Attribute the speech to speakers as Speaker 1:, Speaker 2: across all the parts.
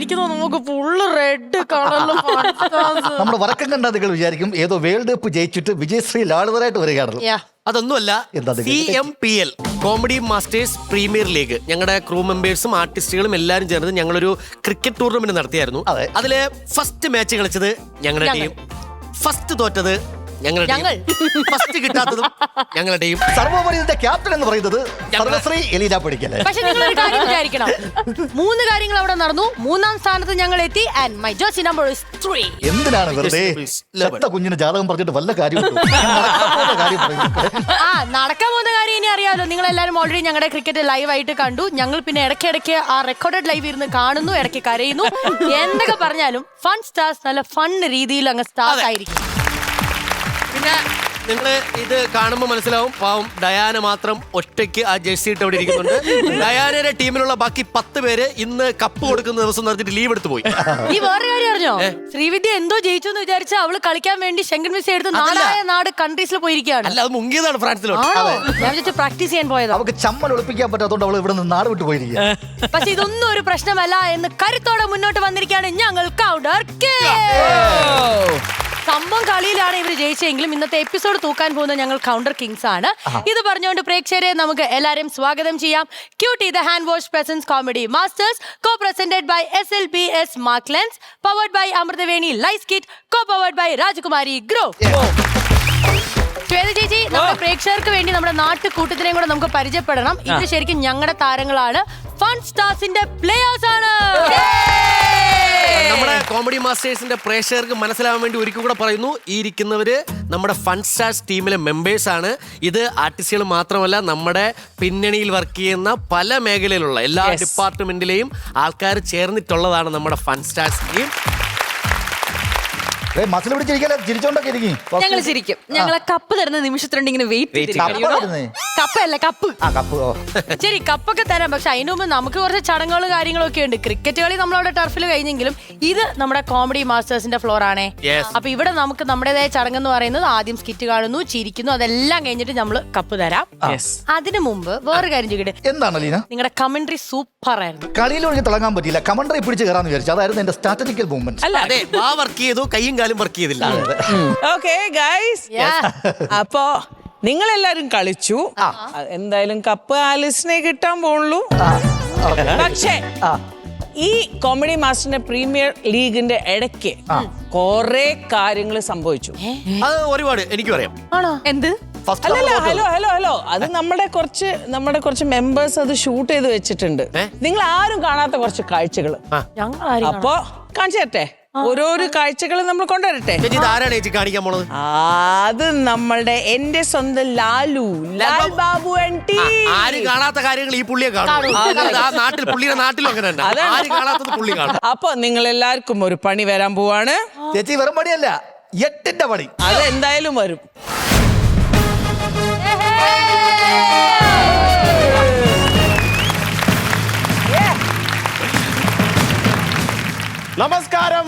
Speaker 1: അടിക്കുന്നത് നമുക്ക് full red കളറിലും
Speaker 2: നമ്മുടെ വറക്കം കണ്ടാൽ നിങ്ങൾ വിചാരിക്കും ഏതോ വേൾഡ് കപ്പ് ജയിച്ചിട്ട് വിജയശ്രീ ലാളിതരായിട്ട് വരികയാണല്ലോ.
Speaker 3: അതൊന്നുമല്ല, CMPL comedy masters premier league ഞങ്ങളുടെ ക്രൂ മെമ്പേഴ്സും ആർട്ടിസ്റ്റുകളും എല്ലാവരും ചേർന്ന് ഞങ്ങളൊരു ക്രിക്കറ്റ് ടൂർണമെന്റ് നടത്തിയായിരുന്നു. അതില് ഫസ്റ്റ് മാച്ച് കളിച്ചത് ഞങ്ങളുടെ ടീം, ഫസ്റ്റ് തോറ്റത് ഞങ്ങളുടെ ടീം, ഫസ്റ്റ് കിട്ടാത്തതും ഞങ്ങളുടെ ടീം.
Speaker 2: സർവോപരി ഇതിന്റെ ക്യാപ്റ്റൻ എന്ന് പറയുന്നത് സർവശ്രീ എലീന പടിക്കല്ലേ.
Speaker 1: പക്ഷെ നിങ്ങളൊരു കാര്യം വിചാരിക്കണം, 3 കാര്യങ്ങൾ അവിടെ നടന്നു, 3-ാം സ്ഥാനത്ത് ഞങ്ങൾ എത്തി. And my jersey number is 3.
Speaker 2: എന്തിനാണ് വെറുതെ ചെത്ത കുഞ്ഞിന് ജാതകം പറഞ്ഞിട്ട് വല്ല കാര്യം
Speaker 1: നടക്കാൻ പോകുന്ന കാര്യം ഇനി അറിയാമല്ലോ. നിങ്ങൾ എല്ലാവരും ഓൾറെഡി ഞങ്ങളുടെ ക്രിക്കറ്റ് ലൈവ് ആയിട്ട് കണ്ടു. ഞങ്ങൾ പിന്നെ ഇടയ്ക്കിടയ്ക്ക് ആ റെക്കോർഡഡ് ലൈവ് ഇരുന്ന് കാണുന്നു, ഇടയ്ക്ക് കരയുന്നു. എന്തൊക്കെ പറഞ്ഞാലും ഫൺ സ്റ്റാർസ് നല്ല ഫൺ രീതിയിൽ അങ്ങ് സ്റ്റാർട്ട് ആയിരിക്കും.
Speaker 3: പിന്നെ നിങ്ങള് ഇത് കാണുമ്പോൾ മനസ്സിലാവും, പാവം ഡയാന മാത്രം ഒറ്റയ്ക്ക് ആ ജേഴ്സി ഇട്ട് അവിടെ ഇരിക്കുന്നുണ്ട്. ഡയാനയുടെ ടീമിലുള്ള ബാക്കി 10 പേര് ഇന്ന് കപ്പ് കൊടുക്കുന്ന ദിവസം നടത്തിട്ട് ലീവ് എടുത്ത് പോയി.
Speaker 1: നീ വേറെ കാര്യം അറിഞ്ഞോ? ശ്രീവിദ്യ എന്തോ ജയിച്ചു എന്ന് വിചാരിച്ച അവള് കളിക്കാൻ വേണ്ടി ശങ്കൻ വിസ എടുത്ത് നാട് കൺട്രീസിൽ പോയിരിക്കുകയാണ്.
Speaker 3: അല്ല, അത് മുങ്ങിയതാണ് ഫ്രാൻസിലോട്ട്.
Speaker 1: ഞാൻ പ്രാക്ടീസ് ചെയ്യാൻ പോയത്.
Speaker 2: അവൾക്ക് ചമ്മൽ ഒളിപ്പിക്കാൻ പറ്റാത്തതുകൊണ്ട് അവൾ ഇവിടെ നിന്ന് നാട് വിട്ടു പോയിരിക്കുക.
Speaker 1: പക്ഷെ ഇതൊന്നും ഒരു പ്രശ്നമല്ല എന്ന് കരുത്തോടെ മുന്നോട്ട് വന്നിരിക്കുകയാണ് ഞങ്ങൾ കൗണ്ടർ സംഭവം. കളിയിലാണ് ഇവർ ജയിച്ചെങ്കിലും ഇന്നത്തെ എപ്പിസോഡ് തൂക്കാൻ പോകുന്ന ഞങ്ങൾ കൗണ്ടർ കിങ്സ് ആണ്. ഇത് പറഞ്ഞുകൊണ്ട് പ്രേക്ഷകരെ നമുക്ക് എല്ലാവരെയും സ്വാഗതം ചെയ്യാം. Cutie the hand wash presents comedy masters, co presented by SLBS mark lens, powered by Amruthaveni lice kit, co powered by Rajakumari grow. Shweta ചേച്ചി, നമ്മുടെ പ്രേക്ഷകർക്ക് വേണ്ടി നമ്മുടെ നാട്ടുകൂട്ടത്തിനെയും കൂടെ നമുക്ക് പരിചയപ്പെടണം. ഇത് ശരിക്കും ഞങ്ങളുടെ താരങ്ങളാണ്, ഫൺ സ്റ്റാർസിന്റെ പ്ലേയേഴ്സ് ആണ്.
Speaker 3: നമ്മുടെ കോമഡി മാസ്റ്റേഴ്സിന്റെ പ്രേക്ഷകർക്ക് മനസ്സിലാവാൻ വേണ്ടി ഒരിക്കൽ കൂടെ പറയുന്നു, ഈ ഇരിക്കുന്നവര് നമ്മുടെ ഫൺ സ്റ്റാർസ് ടീമിലെ മെമ്പേഴ്സ് ആണ്. ഇത് ആർട്ടിസ്റ്റുകൾ മാത്രമല്ല, നമ്മുടെ പിന്നണിയിൽ വർക്ക് ചെയ്യുന്ന പല മേഖലയിലുള്ള എല്ലാ ഡിപ്പാർട്ട്മെന്റിലെയും ആൾക്കാർ ചേർന്നിട്ടുള്ളതാണ് നമ്മുടെ ഫൺ സ്റ്റാർസ് ടീം.
Speaker 2: മസിൽ പിടിച്ചിരിക്കല്ലേ, ചിരിച്ചോണ്ടൊക്കെ ഇരിക്കും.
Speaker 1: ഞങ്ങൾ ചിരിക്കും. ഞങ്ങളെ കപ്പ് തരുന്ന നിമിഷത്തിലുണ്ട് ഇങ്ങനെ വെയിറ്റ്. കപ്പല്ല, കപ്പ്. ശരി, കപ്പൊക്കെ തരാം. പക്ഷെ അതിനു മുമ്പ് നമുക്ക് കുറച്ച് ചടങ്ങുകളും കാര്യങ്ങളും ഒക്കെ ഉണ്ട്. ക്രിക്കറ്റ് കളി നമ്മളവിടെ ടർഫിൽ കഴിഞ്ഞെങ്കിലും ഇത് നമ്മുടെ കോമഡി മാസ്റ്റേഴ്സിന്റെ ഫ്ലോർ ആണേ. അപ്പൊ ഇവിടെ നമുക്ക് നമ്മുടേതായ ചടങ്ങെന്ന് പറയുന്നത് ആദ്യം സ്കിറ്റ് കാണുന്നു, ചിരിക്കുന്നു, അതെല്ലാം കഴിഞ്ഞിട്ട് നമ്മൾ കപ്പ് തരാം. അതിനു മുമ്പ് വേറെ കാര്യം ചോദിക്കട്ടെ,
Speaker 2: എന്താണ് ലീന?
Speaker 1: നിങ്ങളുടെ കമന്ററി സൂപ്പർ ആയിരുന്നു.
Speaker 2: കളിയിലൊഴിഞ്ഞ് തിളങ്ങാൻ പറ്റിയില്ല, കമന്ററി പിടിച്ച് കയറാന്ന് വിചാരിച്ചു. അതായിരുന്നു എന്റെ സ്ട്രാറ്റജിക്കൽ മൂവ്മെന്റ്.
Speaker 3: അതെ, വർക്ക് ചെയ്തു, കയ്യും കാലും വർക്ക് ചെയ്തില്ല.
Speaker 4: ഓക്കേ ഗൈസ്, അപ്പോ നിങ്ങളെല്ലാരും കളിച്ചു. എന്തായാലും കപ്പ് ആലിസിനെ കിട്ടാൻ പോണുള്ളൂ. പക്ഷേ ഈ കോമഡി മാസ്റ്ററിന്റെ പ്രീമിയർ ലീഗിന്റെ ഇടയ്ക്ക് കൊറേ കാര്യങ്ങൾ സംഭവിച്ചു.
Speaker 3: അത് ഒരുപാട് എനിക്ക് പറയാം.
Speaker 1: എന്ത്?
Speaker 4: ഹലോ, അത് നമ്മുടെ കുറച്ച് മെമ്പേഴ്സ് അത് ഷൂട്ട് ചെയ്ത് വെച്ചിട്ടുണ്ട്. നിങ്ങൾ ആരും കാണാത്ത കുറച്ച് കാഴ്ചകൾ. അപ്പൊ കാണിച്ചു തരട്ടെ, ഓരോരോ കാഴ്ചകൾ നമ്മൾ കൊണ്ടുവരട്ടെ.
Speaker 3: കാണിക്കാൻ പോണത്
Speaker 4: അത് നമ്മളുടെ എന്റെ സ്വന്തം ലാൽ ബാബു ആന്റി.
Speaker 3: ആരും കാണാത്ത കാര്യങ്ങൾ ഈ പുള്ളിയെ കാണും. പുള്ളിയുടെ നാട്ടിലും അങ്ങനെ തന്നെ, ആരും കാണാത്തത് പുള്ളി കാണും.
Speaker 4: അപ്പൊ നിങ്ങൾ എല്ലാവർക്കും ഒരു പണി വരാൻ പോവാണ്.
Speaker 2: ചേച്ചി വെറും പണിയല്ല, 8ന്റെ പണി.
Speaker 4: അത് എന്തായാലും വരും.
Speaker 5: നമസ്കാരം.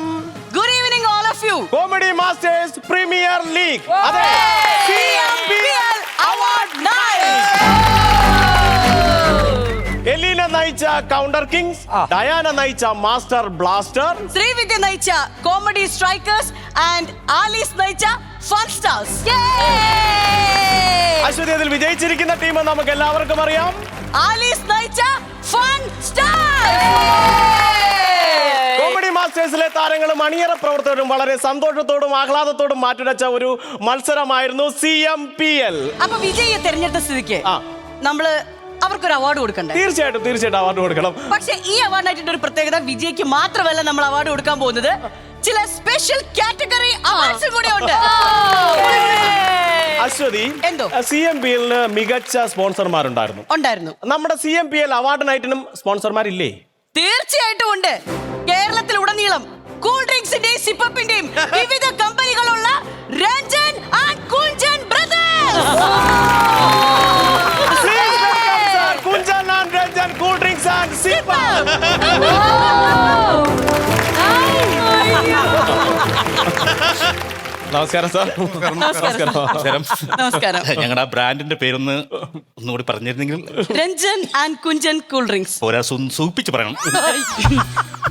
Speaker 4: Good evening all of you.
Speaker 5: Comedy masters premier league, അതെ,
Speaker 4: CMPL അവാർഡ് നൈറ്റ്.
Speaker 5: എലീന നയിച്ച കൗണ്ടർ കിങ്സ്, ഡയാന നയിച്ച മാസ്റ്റർ ബ്ലാസ്റ്റർ,
Speaker 4: ശ്രീവിദ്യ നയിച്ച കോമഡി സ്ട്രൈക്കേഴ്സ് ആൻഡ് ആലീസ് നയിച്ച ഫൺ സ്റ്റാർസ്.
Speaker 5: അശ്വതി അതിൽ വിജയിച്ചിരിക്കുന്ന ടീം നമുക്ക് എല്ലാവർക്കും അറിയാം.
Speaker 4: ആലീസ് നയിച്ച ഫൺ സ്റ്റാർസ്.
Speaker 5: കോമഡി മാസ്റ്റേഴ്സിലെ താരങ്ങളും അണിയറ പ്രവർത്തകരും വളരെ സന്തോഷത്തോടും ആഹ്ലാദത്തോടും മാറ്റുരച്ച ഒരു മത്സരമായിരുന്നു CMPL.
Speaker 4: അപ്പൊ വിജയിയെ തെരഞ്ഞെടുത്ത സ്ഥിതിക്ക് നമ്മള് അവർക്കൊരു അവാർഡ് കൊടുക്കണ്ടേ?
Speaker 5: തീർച്ചയായിട്ടും അവാർഡ് കൊടുക്കണം.
Speaker 4: പക്ഷെ ഈ അവാർഡിനായിട്ട് ഒരു പ്രത്യേകത, വിജയ്ക്ക് മാത്രമല്ല നമ്മൾ അവാർഡ് കൊടുക്കാൻ പോകുന്നത്, ചില സ്പെഷ്യൽ കാറ്റഗറി അവാർഡ്സ് കൂടി ഉണ്ട്.
Speaker 5: അശ്വതി,
Speaker 4: എന്തോ
Speaker 5: CMPL-ന് മികച്ച സ്പോൺസർമാരുണ്ടായിരുന്നു. നമ്മുടെ CMPL അവാർഡ് നൈറ്റിനും സ്പോൺസർമാരില്ലേ?
Speaker 4: തീർച്ചയായിട്ടും ഉണ്ട്. കേരളത്തിൽ ഉടനീളം കൂൾ ഡ്രിങ്ക്സിന്റെയും സിപ്പപ്പിന്റെയും വിവിധ കമ്പനികളുള്ള Ranjan and Kunchan brothers.
Speaker 5: Kunchan and Ranjan cool drinks and sip. നമസ്കാരം സാർ.
Speaker 6: നമസ്കാരം.
Speaker 7: നമസ്കാരം.
Speaker 6: ഞങ്ങളുടെ ബ്രാൻഡിന്റെ പേരൊന്ന് ഒന്നുകൂടി പറഞ്ഞിരുന്നെങ്കിൽ.
Speaker 7: Ranjan and Kunchan cool drinks.
Speaker 6: പോരാ, സൂപ്പിച്ച് പറയണം.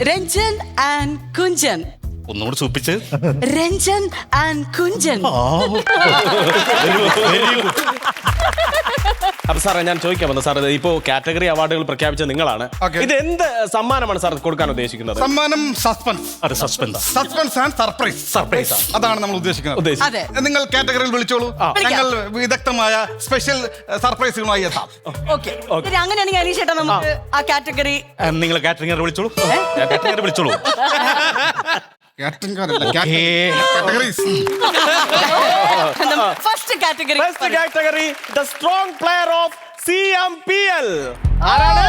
Speaker 7: രഞ്ജൻ ആൻഡ് കുഞ്ചൻ.
Speaker 6: ഒന്നുകൂടി സൂപ്പിച്ച്.
Speaker 7: രഞ്ജൻ ആൻഡ് കുഞ്ചൻ.
Speaker 5: അപ്പൊ സാറേ ഞാൻ ചോദിക്കാൻ വന്നു സാർ, ഇപ്പോ കാറ്റഗറി അവാർഡുകൾ പ്രഖ്യാപിച്ച നിങ്ങളാണ്.
Speaker 8: Okay.
Speaker 5: ഇത് എന്ത് സമ്മാനമാണ് സാർ കൊടുക്കാൻ ഉദ്ദേശിക്കുന്നത്?
Speaker 8: സമ്മാനം സസ്പെൻസ്.
Speaker 6: അത് suspense.
Speaker 8: Suspense and surprise.
Speaker 6: Surprise.
Speaker 8: അതാണ് നമ്മൾ ഉദ്ദേശിക്കുന്നത്.
Speaker 7: അതെ.
Speaker 8: നിങ്ങൾ കാറ്റഗറിയിൽ വിളിച്ചോളൂ. ഞങ്ങൾ വിദഗ്ധമായ സ്പെഷ്യൽ സർപ്രൈസുകളുമായി എത്താം.
Speaker 7: ഓക്കെ. ശരി, അങ്ങനെയാണെങ്കിൽ അനീഷ് ചേട്ടാ നമുക്ക് ആ കാറ്റഗറി.
Speaker 6: നിങ്ങൾ കാറ്ററിംഗർ വിളിച്ചോളൂ. കാറ്ററിംഗർ വിളിച്ചോളൂ.
Speaker 7: First category.
Speaker 5: First category the strong player of CMPL. ആരാണ്?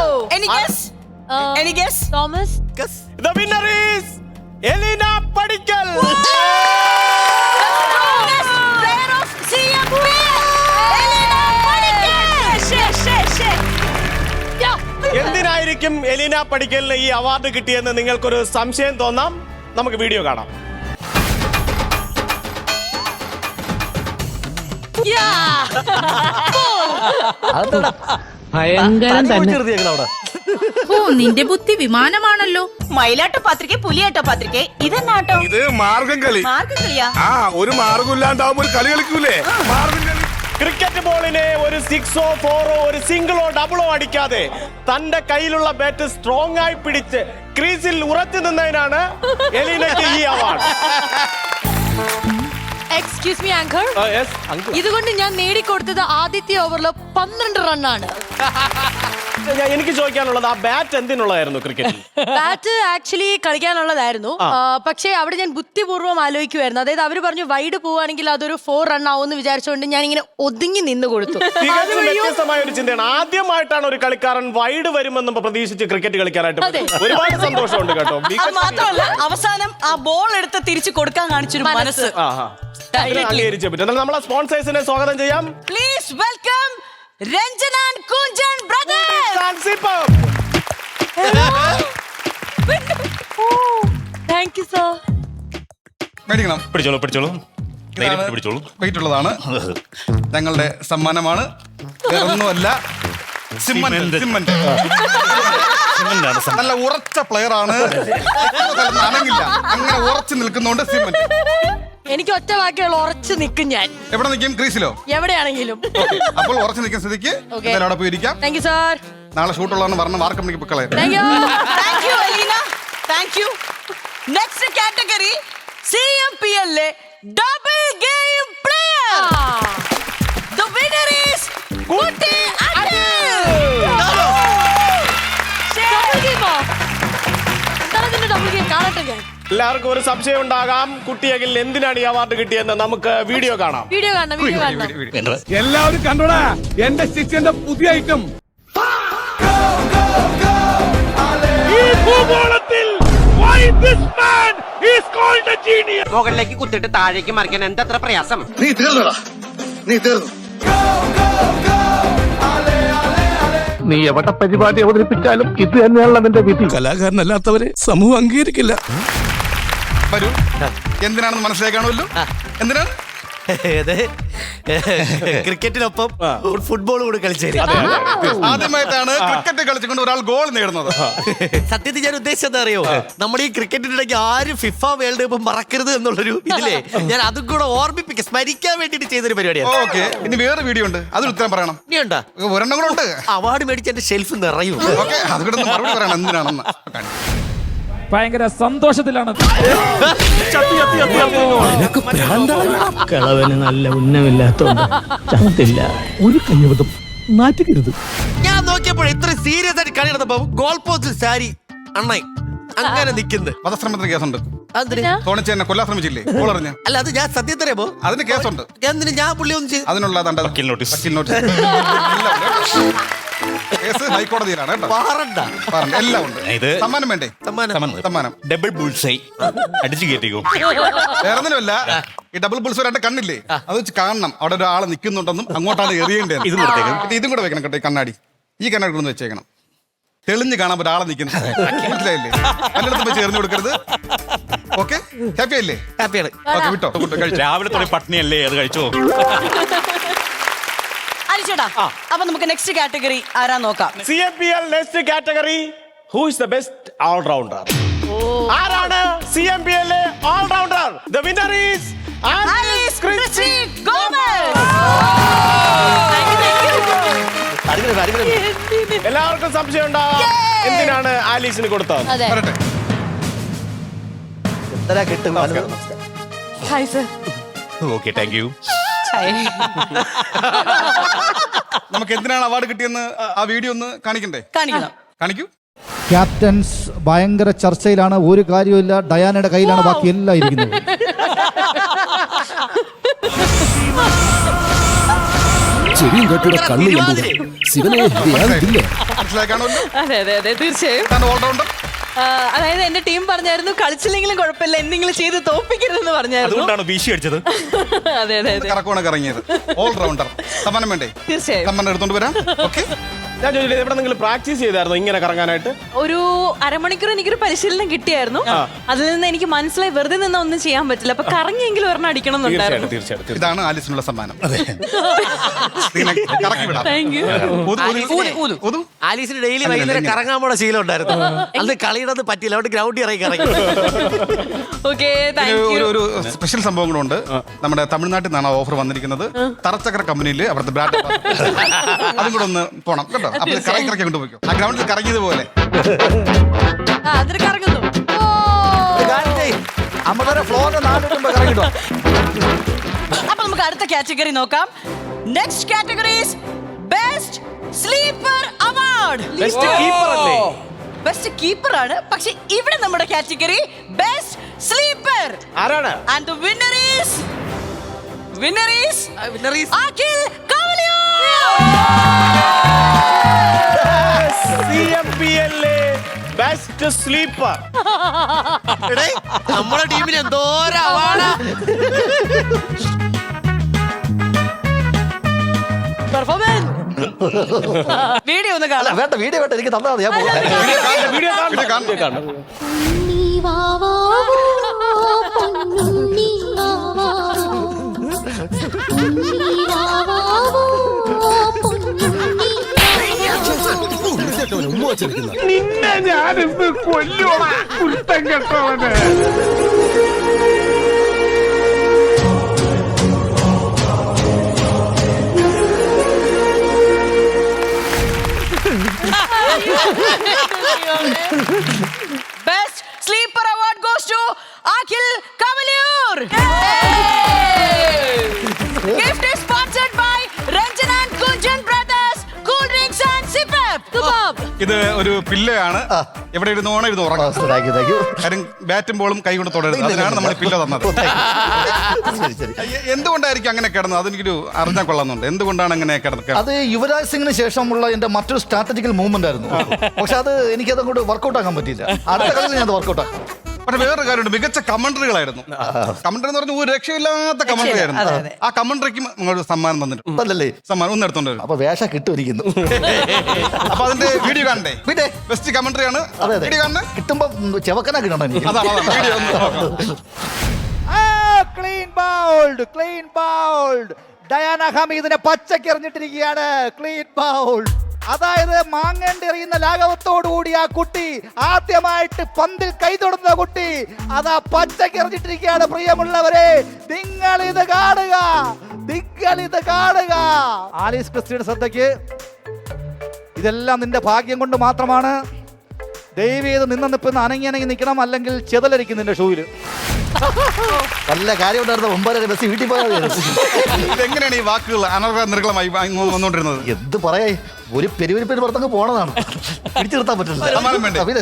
Speaker 7: Any guess?
Speaker 1: Thomas.
Speaker 5: The winner is Elena Padikkal.
Speaker 7: Player of CMPL. Elena Padikkal.
Speaker 5: എന്തിനായിരിക്കും എലീന പടിക്കലിന് ഈ അവാർഡ് കിട്ടിയെന്ന് നിങ്ങൾക്കൊരു സംശയം തോന്നാം. നമുക്ക് വീഡിയോ കാണാം.
Speaker 9: ഓ, നിന്റെ ബുദ്ധി വിമാനമാണല്ലോ.
Speaker 10: മയിലാട്ട പത്രിക പുലിയാട്ട പത്രിക ഇതെന്നാട്ടോ?
Speaker 8: ഇത് മാർഗം കളി.
Speaker 10: മാർഗം കളിയാ?
Speaker 8: ആ, ഒരു മാർഗം ഇല്ലാണ്ടാവുമ്പോ ഒരു കളി കളിക്കൂലേ, മാർഗം കളി.
Speaker 5: ക്രിക്കറ്റ് ബോളിനെ ഒരു 6ഓ 4ഓ ഒരു സിംഗിളോ ഡബിളോ അടിക്കാതെ തന്റെ കയ്യിലുള്ള ബാറ്റ് സ്ട്രോങ് ആയി പിടിച്ച് ക്രീസിൽ ഉറച്ചു നിന്നതിനാണ് എലീനയ്ക്ക് ഈ അവാർഡ്.
Speaker 1: എക്സ്ക്യൂസ് മീ ആങ്കർ, ഇതുകൊണ്ട് ഞാൻ നേടിക്കൊടുത്തത് ആദ്യത്തെ ഓവറിൽ 12 റണ്ണാണ്.
Speaker 5: എനിക്ക് ചോദിക്കാനുള്ളത്, ആ ബാറ്റ് എന്തിനുള്ളതായിരുന്നു ക്രിക്കറ്റിൽ?
Speaker 1: ബാറ്റ് ആക്ച്വലി കളിക്കാനുള്ളതായിരുന്നു. പക്ഷേ അവിടെ ഞാൻ ബുദ്ധിപൂർവ്വം ആലോചിക്കുമായിരുന്നു. അതായത് അവര് പറഞ്ഞു വൈഡ് പോവാണെങ്കിൽ അതൊരു 4 റൺ ആവുമെന്ന് വിചാരിച്ചുകൊണ്ട് ഞാൻ ഇങ്ങനെ ഒതുങ്ങി നിന്ന് കൊടുത്തു.
Speaker 5: തികച്ചും വ്യത്യസ്തമായ ഒരു ചിന്തയാണ്. ആദ്യമായിട്ടാണ് ഒരു കളിക്കാരൻ വൈഡ് വരുമെന്ന് പ്രതീക്ഷിച്ച് ക്രിക്കറ്റ് കളിക്കാനായിട്ട്. ഒരുപാട് സന്തോഷമുണ്ട് കേട്ടോ.
Speaker 7: അത് മാത്രമല്ല, അവസാനം ആ ബോൾ എടുത്ത് തിരിച്ചു കൊടുക്കാൻ കാണിച്ചൊരു മനസ്സ്.
Speaker 5: അംഗീകരിച്ചേ പറ്റും. എന്നാൽ നമ്മളെ സ്പോൺസേഴ്സിനെ സ്വാഗതം ചെയ്യാം.
Speaker 7: Please welcome Ranjan and Kunchan brothers.
Speaker 1: Thank you sir.
Speaker 8: മേടിക്കണം.
Speaker 6: പിടിച്ചോളൂ, പിടിച്ചോളൂ. ധൈര്യമായിട്ട് പിടിച്ചോളൂ.
Speaker 8: വെയിറ്റ് ഉള്ളതാണ്. ഞങ്ങളുടെ സമ്മാനമാണ്. വേറൊന്നുമല്ല, സിമന്റ്. സിമന്റ്. നല്ല ഉറച്ച പ്ലെയർ ആണ്. അനങ്ങില്ല, അങ്ങനെ ഉറച്ചു നിൽക്കുന്നോണ്ട് സിമന്റ്.
Speaker 1: എനിക്ക് ഒറ്റ വാക്കുകൾ ഉറച്ചു നിൽക്കും ഞാൻ.
Speaker 8: എവിടെ നിൽക്കും? ക്രീസിലോ?
Speaker 1: എവിടെയാണെങ്കിലും.
Speaker 8: അപ്പോൾ ഉറച്ചു നിൽക്കുന്ന സ്ഥിതിക്ക് അവിടെ പോയിരിക്കാം.
Speaker 1: Thank you sir.
Speaker 8: നാളെ ഷൂട്ടുള്ളതെന്ന് പറഞ്ഞ വാർക്കം പൊക്കളെ.
Speaker 1: Thank you.
Speaker 7: Thank you Elena. Thank you. Next category CMPL double game player. The winner is കുട്ടി അനിൽ.
Speaker 1: ഡബിൾ ഗെയിമോ? എന്താണ് ഇതിന്റെ ഡബിൾ ഗെയിം? കാണട്ടെ ഞാൻ.
Speaker 5: എല്ലാവർക്കും ഒരു സംശയം ഉണ്ടാകാം, കുട്ടിയെങ്കിൽ എന്തിനാണ് ഈ അവാർഡ് കിട്ടിയെന്ന്. നമുക്ക് വീഡിയോ കാണാം.
Speaker 1: വീഡിയോ കാണണം, വീഡിയോ കാണണം.
Speaker 8: എല്ലാവരും കണ്ടോടാ എന്റെ സ്റ്റിച്ചിന്റെ പുതിയ ഐറ്റം.
Speaker 11: മുകളിലേക്ക് കുത്തിട്ട് താഴേക്ക് മറിക്കാൻ എന്തത്ര പ്രയാസം.
Speaker 2: നീ തീർന്നടാ, നീ തീർന്നു.
Speaker 12: നീ എവിടെ പരിപാടി അവതരിപ്പിച്ചാലും ഇത് തന്നെയാണല്ലോ നിന്റെ വിധി. കലാകാരനല്ലാത്തവരെ സമൂഹം അംഗീകരിക്കില്ല.
Speaker 8: വരൂ, എന്തിനാണെന്ന് മനസ്സിലാക്കാണല്ലോ. എന്തിനാണ്?
Speaker 3: ക്രിക്കറ്റിനൊപ്പം ഫുട്ബോൾ കൂടി കളിച്ചേരി.
Speaker 8: ആദ്യമായിട്ടാണ് ക്രിക്കറ്റ് കളിച്ചുകൊണ്ട് ഒരാൾ ഗോൾ നേടുന്നത്.
Speaker 3: സത്യത്തിൽ ഞാൻ ഉദ്ദേശിച്ചത് അറിയോ, നമ്മുടെ ഈ ക്രിക്കറ്റിന്റെ ഇടയ്ക്ക് ആരും ഫിഫ വേൾഡ് കപ്പ് മറക്കരുത് എന്നുള്ളൊരു ഇതിലെ ഞാൻ അതും കൂടെ ഓർമ്മിപ്പിക്കുക, സ്മരിക്കാൻ വേണ്ടിട്ട് ചെയ്തൊരു പരിപാടിയാണ്.
Speaker 8: ഓക്കെ, ഇനി വേറെ വീഡിയോ ഉണ്ട്, അതിന് ഉത്തരം പറയണം.
Speaker 3: ഇനിയുണ്ടാ?
Speaker 8: ഒരെണ്ണം കൂടെ ഉണ്ട്.
Speaker 3: അവാർഡ് മേടിച്ച് എന്റെ ഷെൽഫ് നിറയും.
Speaker 8: ഓക്കെ, അത് കൂടെ ഒന്ന് മറുപടി പറയണം എന്തിനാണെന്ന്.
Speaker 12: ഭയങ്കര സന്തോഷത്തിലാണ്. കളവന് നല്ല ഉന്നമില്ലാത്തോണ്ട് ചത്തില്ല. ഒരു കയ്യബദ്ധം നാറ്റുകരുത്.
Speaker 3: ഞാൻ നോക്കിയപ്പോൾ ഇത്ര സീരിയസ് ആയിട്ട് കളി നടന്നപ്പോ ഗോൾ പോസ്റ്റിൽ സാരി അണ്ണായി അങ്ങനെ നിൽക്കുന്നത്.
Speaker 8: വധശ്രമത്തിന് കേസുണ്ട്.
Speaker 1: എന്തിനാ?
Speaker 8: തോണിച്ചെന്നെ കൊല്ലാൻ ശ്രമിച്ചില്ലേ? ഗോൾ അറിഞ്ഞ?
Speaker 3: അല്ല, അത് ഞാൻ സത്യം തരാമോ?
Speaker 8: അതിന് കേസുണ്ട്.
Speaker 3: എന്തിനു ഞാൻ പുള്ളി ഒന്നും ചെയ്തു?
Speaker 8: അതിനുള്ള
Speaker 6: വക്കീൽ നോട്ടീസ്.
Speaker 8: വക്കീൽ നോട്ടീസ്. കേസ് ഹൈക്കോടതിയിലാണ് കേട്ടോ.
Speaker 3: പാറണ്ട.
Speaker 8: എല്ലാം ഉണ്ട്.
Speaker 6: ഇത്
Speaker 8: സമ്മാനം വേണ്ടേ? സമ്മാനം
Speaker 6: ഡബിൾ ബുൾസൈ അടിച്ചു കയറ്റിക്കോ.
Speaker 8: വേറൊന്നുമല്ല, ഈ ഡബിൾ ബുൾസ് രണ്ട് കണ്ണില്ലേ, അത് വെച്ച് കാണണം അവിടെ ഒരാൾ നിൽക്കുന്നുണ്ടെന്നും അങ്ങോട്ടാണ് എറിയേണ്ടത്.
Speaker 6: ഇതും കൊടുത്തേക്കും.
Speaker 8: ഇതും കൂടെ വെക്കണം കേട്ടോ. ഈ കണ്ണാടി, ഈ കണ്ണാടി കൊണ്ടു വെച്ചേക്കണം. തെളിഞ്ഞ് കാണാൻ ഒരാളെ നിൽക്കുന്നത് മനസ്സിലായില്ലേ? അതിനടുത്ത് വെച്ച് എറിഞ്ഞു കൊടുക്കരുത്. ഓക്കെ ഹാപ്പി അല്ലേ?
Speaker 3: ഹാപ്പിയാണ്.
Speaker 8: ഓക്കെ വിട്ടോ ഫുഡ് കഴിച്ചു.
Speaker 6: രാവിലെ തുടങ്ങി പട്ടിണിയല്ലേ, അത് കഴിച്ചോ.
Speaker 7: അരിച്ചേട്ടാ അപ്പൊ നമുക്ക് നെക്സ്റ്റ് കാറ്റഗറി ആരാ നോക്കാം.
Speaker 5: CMPL next category who is the best allrounder. ആരാണ് CMPL allrounder? The winner is Alice Christy Gomez. എല്ലാവർക്കും സംശയം ഉണ്ടാവാം എന്തിനാണ് ആലീസിന് കൊടുത്തത്.
Speaker 8: വരട്ടെ.
Speaker 2: എന്തരാ കിട്ടും?
Speaker 1: Hi sir.
Speaker 6: Okay, thank you.
Speaker 8: നമുക്ക് എന്തിനാണ് അവാർഡ് കിട്ടിയെന്ന് ആ വീഡിയോ ഒന്ന് കാണിക്കണ്ടേ?
Speaker 7: കാണിക്കണം.
Speaker 8: കാണിക്കൂ.
Speaker 2: ക്യാപ്റ്റൻസ് ഭയങ്കര ചർച്ചയിലാണ്. ഒരു കാര്യമില്ല, ഡയാനയുടെ കയ്യിലാണ് ബാക്കി എല്ലാം ഇരിക്കുന്നത്.
Speaker 8: മനസ്സിലായി കാണുമല്ലോ.
Speaker 4: അതെ തീർച്ചയായും.
Speaker 8: ഓൾറൗണ്ടർ.
Speaker 4: അതായത് എന്റെ ടീം പറഞ്ഞായിരുന്നു കളിച്ചില്ലെങ്കിലും കുഴപ്പമില്ല, എന്തെങ്കിലും ചെയ്ത് തോപ്പിക്കരുതെന്ന് പറഞ്ഞായിരുന്നു.
Speaker 6: അതുകൊണ്ടാണ് വീശി അടിച്ചത്.
Speaker 4: അതെ
Speaker 8: കറക്കോണൊക്കെ ഇറങ്ങിയത്. ഓൾറൗണ്ടർ. സമ്മാനം വേണ്ടേ?
Speaker 4: തീർച്ചയായും.
Speaker 8: സമ്മാനം എടുത്തോണ്ട് വരാം. ഓക്കെ.
Speaker 5: ഞാൻ ചോദിച്ചിട്ട് എവിടെ നിങ്ങൾ പ്രാക്ടീസ് ചെയ്തായിരുന്നു ഇങ്ങനെ കറങ്ങാനായിട്ട്?
Speaker 4: ഒരു അരമണിക്കൂർ എനിക്കൊരു പരിശീലനം കിട്ടിയായിരുന്നു. അതിൽ നിന്ന് എനിക്ക് മനസ്സിലായി വെറുതെ നിന്ന് ഒന്നും ചെയ്യാൻ പറ്റില്ല, അപ്പൊ കറങ്ങിയെങ്കിലും ഒരെണ്ണം അടിക്കണം എന്നുണ്ടായിരുന്നു.
Speaker 5: തീർച്ചയായിട്ടും.
Speaker 8: ഇതാണ് ആലീസിനുള്ള സമ്മാനം. കറക്കി വിടാം.
Speaker 4: Thank you.
Speaker 3: ആലീസിന് ഡെയിലി വൈകുന്നേരം കറങ്ങാൻ പോണ ശീലം ഉണ്ടായിരുന്നു. അന്ന് കളിയിടത് പറ്റില്ല, അവിടെ ഗ്രൗണ്ടിൽ ഇറങ്ങി കറങ്ങി.
Speaker 4: Okay, thank U.
Speaker 8: ഒരു സ്പെഷ്യൽ സംഭവം കൂടെ ഉണ്ട്. നമ്മുടെ തമിഴ്നാട്ടിൽ നിന്നാണ് ഓഫർ വന്നിരിക്കുന്നത്. തറച്ചക്ര കമ്പനിയിൽ അവിടുത്തെ ബ്രാൻഡ് അതും കൂടെ ഒന്ന് പോണം കേട്ടോ. അപ്പൊ കറങ്ങി കൊണ്ടുപോയിക്കോ. ആ ഗ്രൗണ്ടിൽ കറങ്ങിയതുപോലെ
Speaker 1: കറങ്ങുന്നു.
Speaker 7: അപ്പൊ നമുക്ക് അടുത്ത കാറ്റഗറി നോക്കാം. Next category is best sleeper award. Best keeper ആണ്, പക്ഷെ ഇവിടെ നമ്മുടെ കാറ്റഗറി ബെസ്റ്റ് സ്ലീപ്പർ
Speaker 5: ആരാണ്?
Speaker 7: And the winner is Akhil Kavaliyoor.
Speaker 5: CMPL best sleeper.
Speaker 3: നമ്മുടെ ടീമിന് എന്തോരം അവാർഡാ.
Speaker 7: വീഡിയോ ഒന്ന് കാണാം.
Speaker 2: വേണ്ട, വീഡിയോ വേണ്ട, എനിക്ക് തന്നാ മതി. ഞാൻ പോകാം.
Speaker 5: വീഡിയോ കാണണം.
Speaker 12: നിന്നെ ഞാനിന്ന് കൊല്ലുവാ കുരുത്തം കെട്ടവനെ.
Speaker 7: Best Sleeper Award goes to Akhil Kavaliur. Gift is sponsored by Ranjan and Kunjan Brothers, Cool Drinks and Sipap.
Speaker 8: ഇത് ഒരു പില്ലയാണ്. എവിടെ ഇരുന്ന് ഓണം ഇരുന്ന് ഉറങ്ങാം. കാര്യം ബാറ്റും ബോളും കൈ കൊണ്ട് തുടരുന്നത്. അതിനാണ് നമ്മൾ പില്ല തന്നത്. എന്തുകൊണ്ടായിരിക്കും അങ്ങനെ കിടന്നത്? അതെനിക്കൊരു അറിഞ്ഞാൽ കൊള്ളാന്നുണ്ട്. എന്തുകൊണ്ടാണ് അങ്ങനെ കിടന്നത്?
Speaker 2: അത് യുവരാജ് സിംഗിന് ശേഷമുള്ള എന്റെ മറ്റൊരു സ്ട്രാറ്റജിക്കൽ മൂവ്മെന്റ് ആയിരുന്നു. പക്ഷെ അത് എനിക്കത് അങ്ങോട്ട് വർക്കൗട്ട് ആക്കാൻ പറ്റിയില്ല. അടുത്ത കളിയിൽ ഞാൻ വർക്കൗട്ട് ആക്കാം.
Speaker 8: പക്ഷെ വേറൊരു കാര്യമുണ്ട്, മികച്ച കമന്ററികളായിരുന്നു. കമന്ററി എന്ന് പറഞ്ഞാൽ ഒരു രക്ഷയില്ലാത്ത കമന്ററി ആയിരുന്നു. ആ കമന്ററിക്ക് നിങ്ങളൊരു സമ്മാനം തന്നിട്ടുണ്ടല്ലേ? സമ്മാനം ഒന്ന് എടുത്തോണ്ട് വരും.
Speaker 2: അപ്പൊ വേഷ കിട്ടുമായിരിക്കുന്നു.
Speaker 8: അപ്പൊ അതിന്റെ വീഡിയോ കാണണ്ടേ? ബെസ്റ്റ് കമന്ററി ആണ്. വീഡിയോ കാണണ്ടേ?
Speaker 2: കിട്ടുമ്പോ ചെവക്കനാ കിട്ടണം എനിക്ക്. Clean bowled. ഡയാന ഹമീദിനെ പച്ചക്ക് എറിഞ്ഞിട്ടിരിക്കുകയാണ്. Clean bowled. അതായത് മാങ്ങേണ്ടി എറിയുന്ന ലാഘവത്തോടുകൂടി ആ കുട്ടി ആദ്യമായിട്ട് പന്തിൽ കൈ തൊടുന്ന കുട്ടി അതാ പച്ചക്ക് എറിഞ്ഞിട്ടിരിക്കുകയാണ്. പ്രിയമുള്ളവരെ, നിങ്ങൾ ഇത് കാണുക. ആലീസ് ക്രിസ്റ്റിയുടെ ശ്രദ്ധയ്ക്ക്, ഇതെല്ലാം നിന്റെ ഭാഗ്യം കൊണ്ട് മാത്രമാണ്. ദയവേത് നിന്നിപ്പിന്ന് അനങ്ങി നിൽക്കണം, അല്ലെങ്കിൽ ചെതലരിക്കും നിന്റെ ഷൂവില്. നല്ല കാര്യം ഉണ്ടായിരുന്ന 9 ബസ് വീട്ടിൽ പോയാൽ
Speaker 8: എങ്ങനെയാണ് ഈ വാക്കുകൾ അനർഗളമായി വന്നുകൊണ്ടിരുന്നത്?
Speaker 2: എന്ത് പറയാ, ഒരു പെരുവരിപ്പേര് പുറത്തങ്ങ് പോണതാണ്. പിടിച്ചു നിർത്താൻ പറ്റില്ല.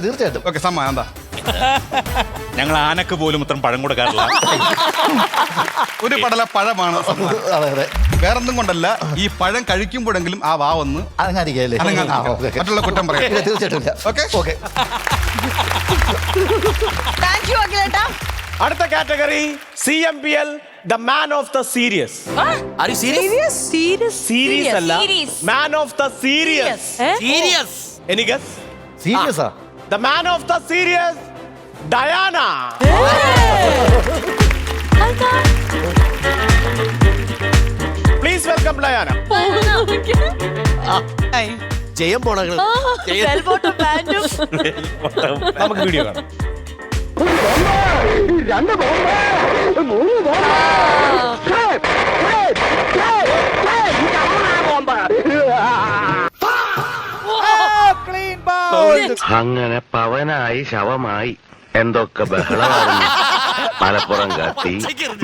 Speaker 2: തീർച്ചയായിട്ടും.
Speaker 8: ഓക്കെ, സമ്മാനം എന്താ?
Speaker 6: ഞങ്ങൾ ആനക്ക് പോലും ഇത്ര പഴം കൊടുക്കാറില്ല.
Speaker 8: ഒരു പടല പഴമാണ്. വേറൊന്നും കൊണ്ടല്ല, ഈ പഴം കഴിക്കുമ്പോഴെങ്കിലും ആ വാവൊന്ന്
Speaker 2: അനങ്ങാതിരിക്കല്ലേ.
Speaker 8: മറ്റുള്ള കുറ്റം പറയാം.
Speaker 2: തീർച്ചയായിട്ടും. ഓക്കെ.
Speaker 7: താങ്ക് യു അഖിലേട്ടാ.
Speaker 5: അടുത്ത category CMPL the man of the serious. Series അല്ല, man of the serious.
Speaker 3: Serious.
Speaker 2: സീരിയസാ?
Speaker 5: The man of the serious Diana. Please welcome Diana.
Speaker 3: ജയം പോണകൾ
Speaker 5: നമുക്ക് വീഡിയോ കാണാം.
Speaker 2: Clean bowled.
Speaker 12: അങ്ങനെ പവനായി ശവമായി എന്തൊക്കെ ബഹളമായിരുന്നു. മലപ്പുറം കത്തി,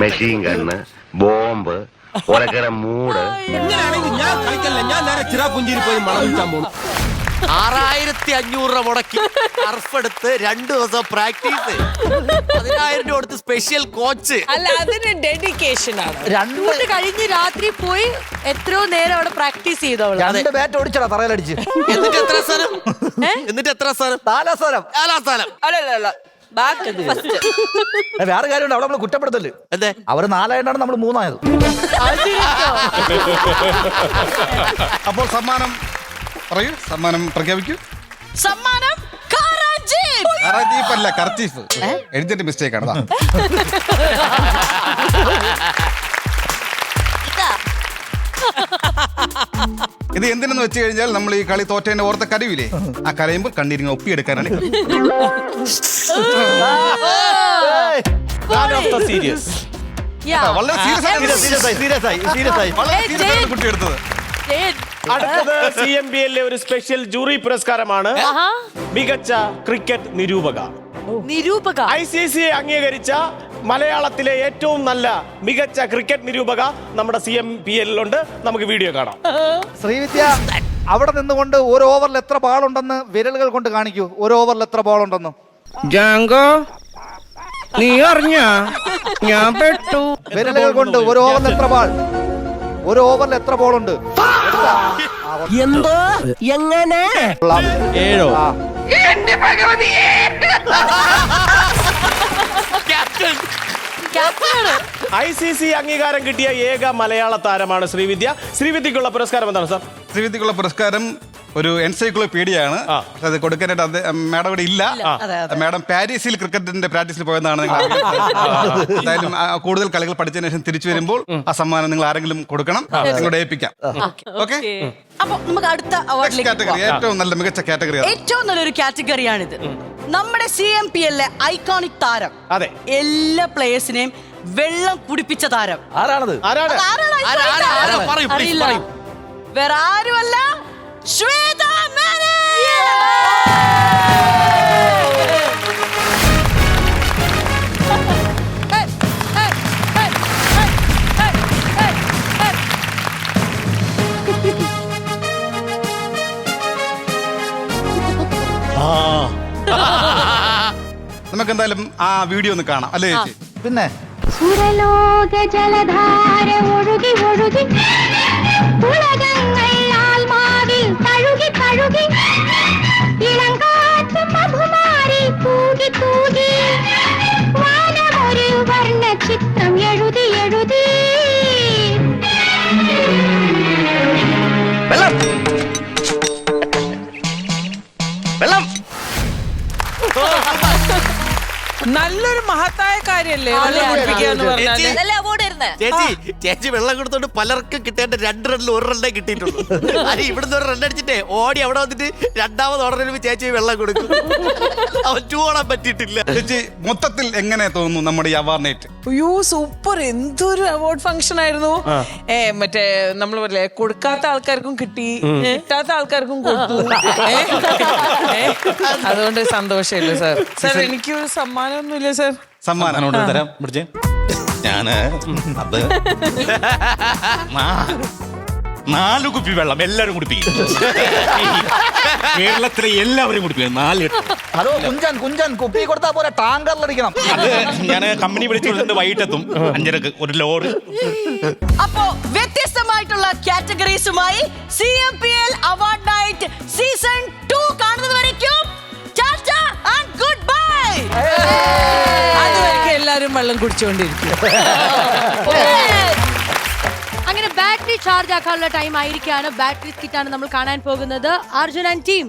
Speaker 12: മെഷീൻ ഗണ്ണ്, ബോംബ്, ഒലക്കര മൂട്.
Speaker 3: ഞാൻ കളിക്കല്ല, ഞാൻ നേരെ ചിറാപുഞ്ചിരി പോയി മണം വിൽക്കാൻ പോകും. 6500 രൂപ മുടക്കി ടർഫ് എടുത്ത് 2 ദിവസം പ്രാക്ടീസ്, 10,000 രൂപ കൊടുത്ത് സ്പെഷ്യൽ കോച്ച്.
Speaker 4: അല്ല, അതിന് ഡെഡിക്കേഷൻ ആണ്.
Speaker 1: ഷൂട്ട് കഴിഞ്ഞ് രാത്രി പോയി എത്രയോ നേരം അവിടെ പ്രാക്ടീസ് ചെയ്തവള്.
Speaker 2: 2 ബാറ്റ് ഓടിച്ചടാ തറയിലടിച്ച്.
Speaker 3: എന്നിട്ട് എത്ര സ്ഥലം? എന്നിട്ട് എത്ര സ്ഥലം?
Speaker 2: 4 സ്ഥലം.
Speaker 3: 4 സ്ഥലം.
Speaker 7: അല്ലല്ല
Speaker 2: വേറെ കാര്യമുണ്ട്, അവിടെ നമ്മൾ കുറ്റപ്പെടുത്തല്.
Speaker 3: എന്തേ?
Speaker 2: അവര് 4 ആയിട്ടാണ് നമ്മൾ 3 ആയത്.
Speaker 8: അപ്പോൾ സമ്മാനം പറയൂ, സമ്മാനം പ്രഖ്യാപിക്കൂ.
Speaker 7: സമ്മാനം
Speaker 8: കറജീഫല്ല, കർച്ചീഫ്. എഴുതിയിട്ട് മിസ്റ്റേക്ക് ആണ്. ഇത് എന്തിനെന്ന് വെച്ച് കഴിഞ്ഞാൽ നമ്മൾ ഈ കളി തോറ്റേന്റെ ഓർത്ത കരവില്ലേ, ആ കരയുമ്പോൾ കണ്ണീരിങ്ങനെ ഒപ്പിയെടുക്കാനാണ്.
Speaker 5: സീരിയസ്.
Speaker 8: വളരെ സീരിയസ് ആയി കുട്ടി എടുത്തത്.
Speaker 5: അടുത്തത് CMPL ഒരു സ്പെഷ്യൽ ജൂറി പുരസ്കാരമാണ്. മികച്ച ക്രിക്കറ്റ് നിരൂപക. ICC അംഗീകരിച്ച മലയാളത്തിലെ ഏറ്റവും നല്ല മികച്ച ക്രിക്കറ്റ് നിരൂപക നമ്മുടെ CMPL ഉണ്ട്. നമുക്ക് വീഡിയോ കാണാം.
Speaker 2: ശ്രീവിദ്യ, അവിടെ നിന്നുകൊണ്ട് ഒരു ഓവറിൽ എത്ര ബാളുണ്ടെന്ന് വിരലുകൾ കൊണ്ട് കാണിക്കൂ. ഒരു ഓവറിൽ എത്ര ബാളുണ്ടെന്ന്.
Speaker 11: ജാങ്കോ, നീ അറിഞ്ഞ ഞാൻ പെട്ടു.
Speaker 2: വിരലുകൾ കൊണ്ട് ഒരു ഓവറിൽ എത്ര ബാൾ, ഒരു ഓവറിൽ എത്ര ബോളുണ്ട്?
Speaker 11: എന്തോ എങ്ങനെ?
Speaker 5: 7. ICC അംഗീകാരം കിട്ടിയ ഏക മലയാള താരമാണ് ശ്രീവിദ്യ. ശ്രീവിദ്യക്കുള്ള പുരസ്കാരം എന്താണ് സാർ?
Speaker 8: ശ്രീവിദ്യക്കുള്ള പുരസ്കാരം ഒരു എൻസൈക്ലോപീഡിയയാണ്. അത് കൊടുക്കാനായിട്ട് മാഡം ഇവിടെ ഇല്ല. മാഡം പാരീസിൽ ക്രിക്കറ്റിന്റെ പ്രാക്ടീസിൽ പോയതാണ്. എന്തായാലും കൂടുതൽ കളികൾ പഠിച്ചതിന് ശേഷം തിരിച്ചു വരുമ്പോൾ ആ സമ്മാനം നിങ്ങൾ ആരെങ്കിലും കൊടുക്കണം, നിങ്ങളോട് ഏൽപ്പിക്കാം. ഓക്കെ,
Speaker 7: അപ്പൊ നമുക്ക് അടുത്ത അവാർഡിലേക്ക്
Speaker 8: കാറ്റഗറി, ഏറ്റവും നല്ല മികച്ച കാറ്റഗറി,
Speaker 7: ഏറ്റവും നല്ലൊരു കാറ്റഗറിയാണിത്. നമ്മുടെ CMPL ഐക്കോണിക് താരം,
Speaker 5: അതെ,
Speaker 7: എല്ലാ പ്ലേയേഴ്സിനെയും വെള്ളം കുടിപ്പിച്ച താരം
Speaker 2: ആരാണത്?
Speaker 7: അറിയില്ല, വേറെ ആരുമല്ല, ശ്വേത മേനോൻ.
Speaker 8: നമുക്ക് എന്തായാലും ആ വീഡിയോ ഒന്ന് കാണാം, അല്ലേ ചേച്ചി?
Speaker 2: പിന്നെ
Speaker 13: സുരലോക ജലധാര ഒഴുകി ഒഴുകി ഉലകങ്ങൾ ആൽമാവിൽ തഴുകി തഴുകി ഇളങ്കാറ്റ് മധുമാരി തൂകി തൂകി വാനമൊരു വർണ്ണ ചിത്രം എഴുതി എഴുതി.
Speaker 11: വെള്ളം വെള്ളം.
Speaker 4: നല്ലൊരു മഹത്തായ കാര്യല്ലേ വെള്ളം കുടിപ്പിക്കുക എന്ന് പറഞ്ഞാല്.
Speaker 3: ചേച്ചി വെള്ളം കൊടുത്തോണ്ട് പലർക്കും കിട്ടേണ്ട 2 റണ്ണിൽ 1 റണ്ണേ കിട്ടിയിട്ടുള്ളൂ. അത് ഇവിടുന്ന് ഒരു റൺ അടിച്ചിട്ടേ ഓടി അവിടെ വന്നിട്ട് 2ാമത് ഓർഡറിൽ ചേച്ചി വെള്ളം കൊടുക്കും. അവൻ 2 ഓടാൻ പറ്റിയിട്ടില്ല.
Speaker 8: ചേച്ചി, മൊത്തത്തിൽ എങ്ങനെ തോന്നുന്നു നമ്മുടെ ഈ അവാർഡ് നൈറ്റ്?
Speaker 4: അയ്യോ സൂപ്പർ, എന്തൊരു അവാർഡ് ഫംഗ്ഷൻ ആയിരുന്നു. മറ്റേ നമ്മൾ പറയല്ലേ, കൊടുക്കാത്ത ആൾക്കാർക്കും കിട്ടി, കിട്ടാത്ത ആൾക്കാർക്കും കൊടുത്തു. അതുകൊണ്ട് സന്തോഷമില്ല സാർ. സാർ എനിക്കൊരു സമ്മാനമൊന്നുമില്ല സാർ.
Speaker 8: സമ്മാനം
Speaker 6: തരാം. ഞാന് അത് 4 കുപ്പി വെള്ളം എല്ലാവരും കുടിപ്പിക്കും. കേരളത്തിലെ എല്ലാവരും കുടിപ്പിക്കും. 4
Speaker 2: ഹലോ കുഞ്ചൻ കുപ്പി കൊടുത്താ പോലെ ടാങ്കറിലടിക്കണം.
Speaker 6: അത് ഞാൻ കമ്പനി വിളിച്ചുകൊണ്ട് വൈകിട്ടെത്തും 5:30 ഒരു ലോഡ്.
Speaker 7: അപ്പോ വ്യത്യസ്തമായിട്ടുള്ള കാറ്റഗറീസുമായി CMPL അവാർഡ് നൈറ്റ് സീസൺ 2 കാണുന്നതുവരേക്കും ടാറ്റാ ആൻഡ് ഗുഡ് ബൈ.
Speaker 4: അതുവരെ എല്ലാരും വെള്ളം കുടിച്ചുകൊണ്ടിരിക്കും.
Speaker 1: അങ്ങനെ ബാറ്ററി ചാർജ് ആക്കാനുള്ള ടൈം ആയിരിക്കാണ്. ബാറ്ററി കിറ്റാണ് നമ്മൾ കാണാൻ പോകുന്നത്. അർജുൻ ആൻഡ് ടീം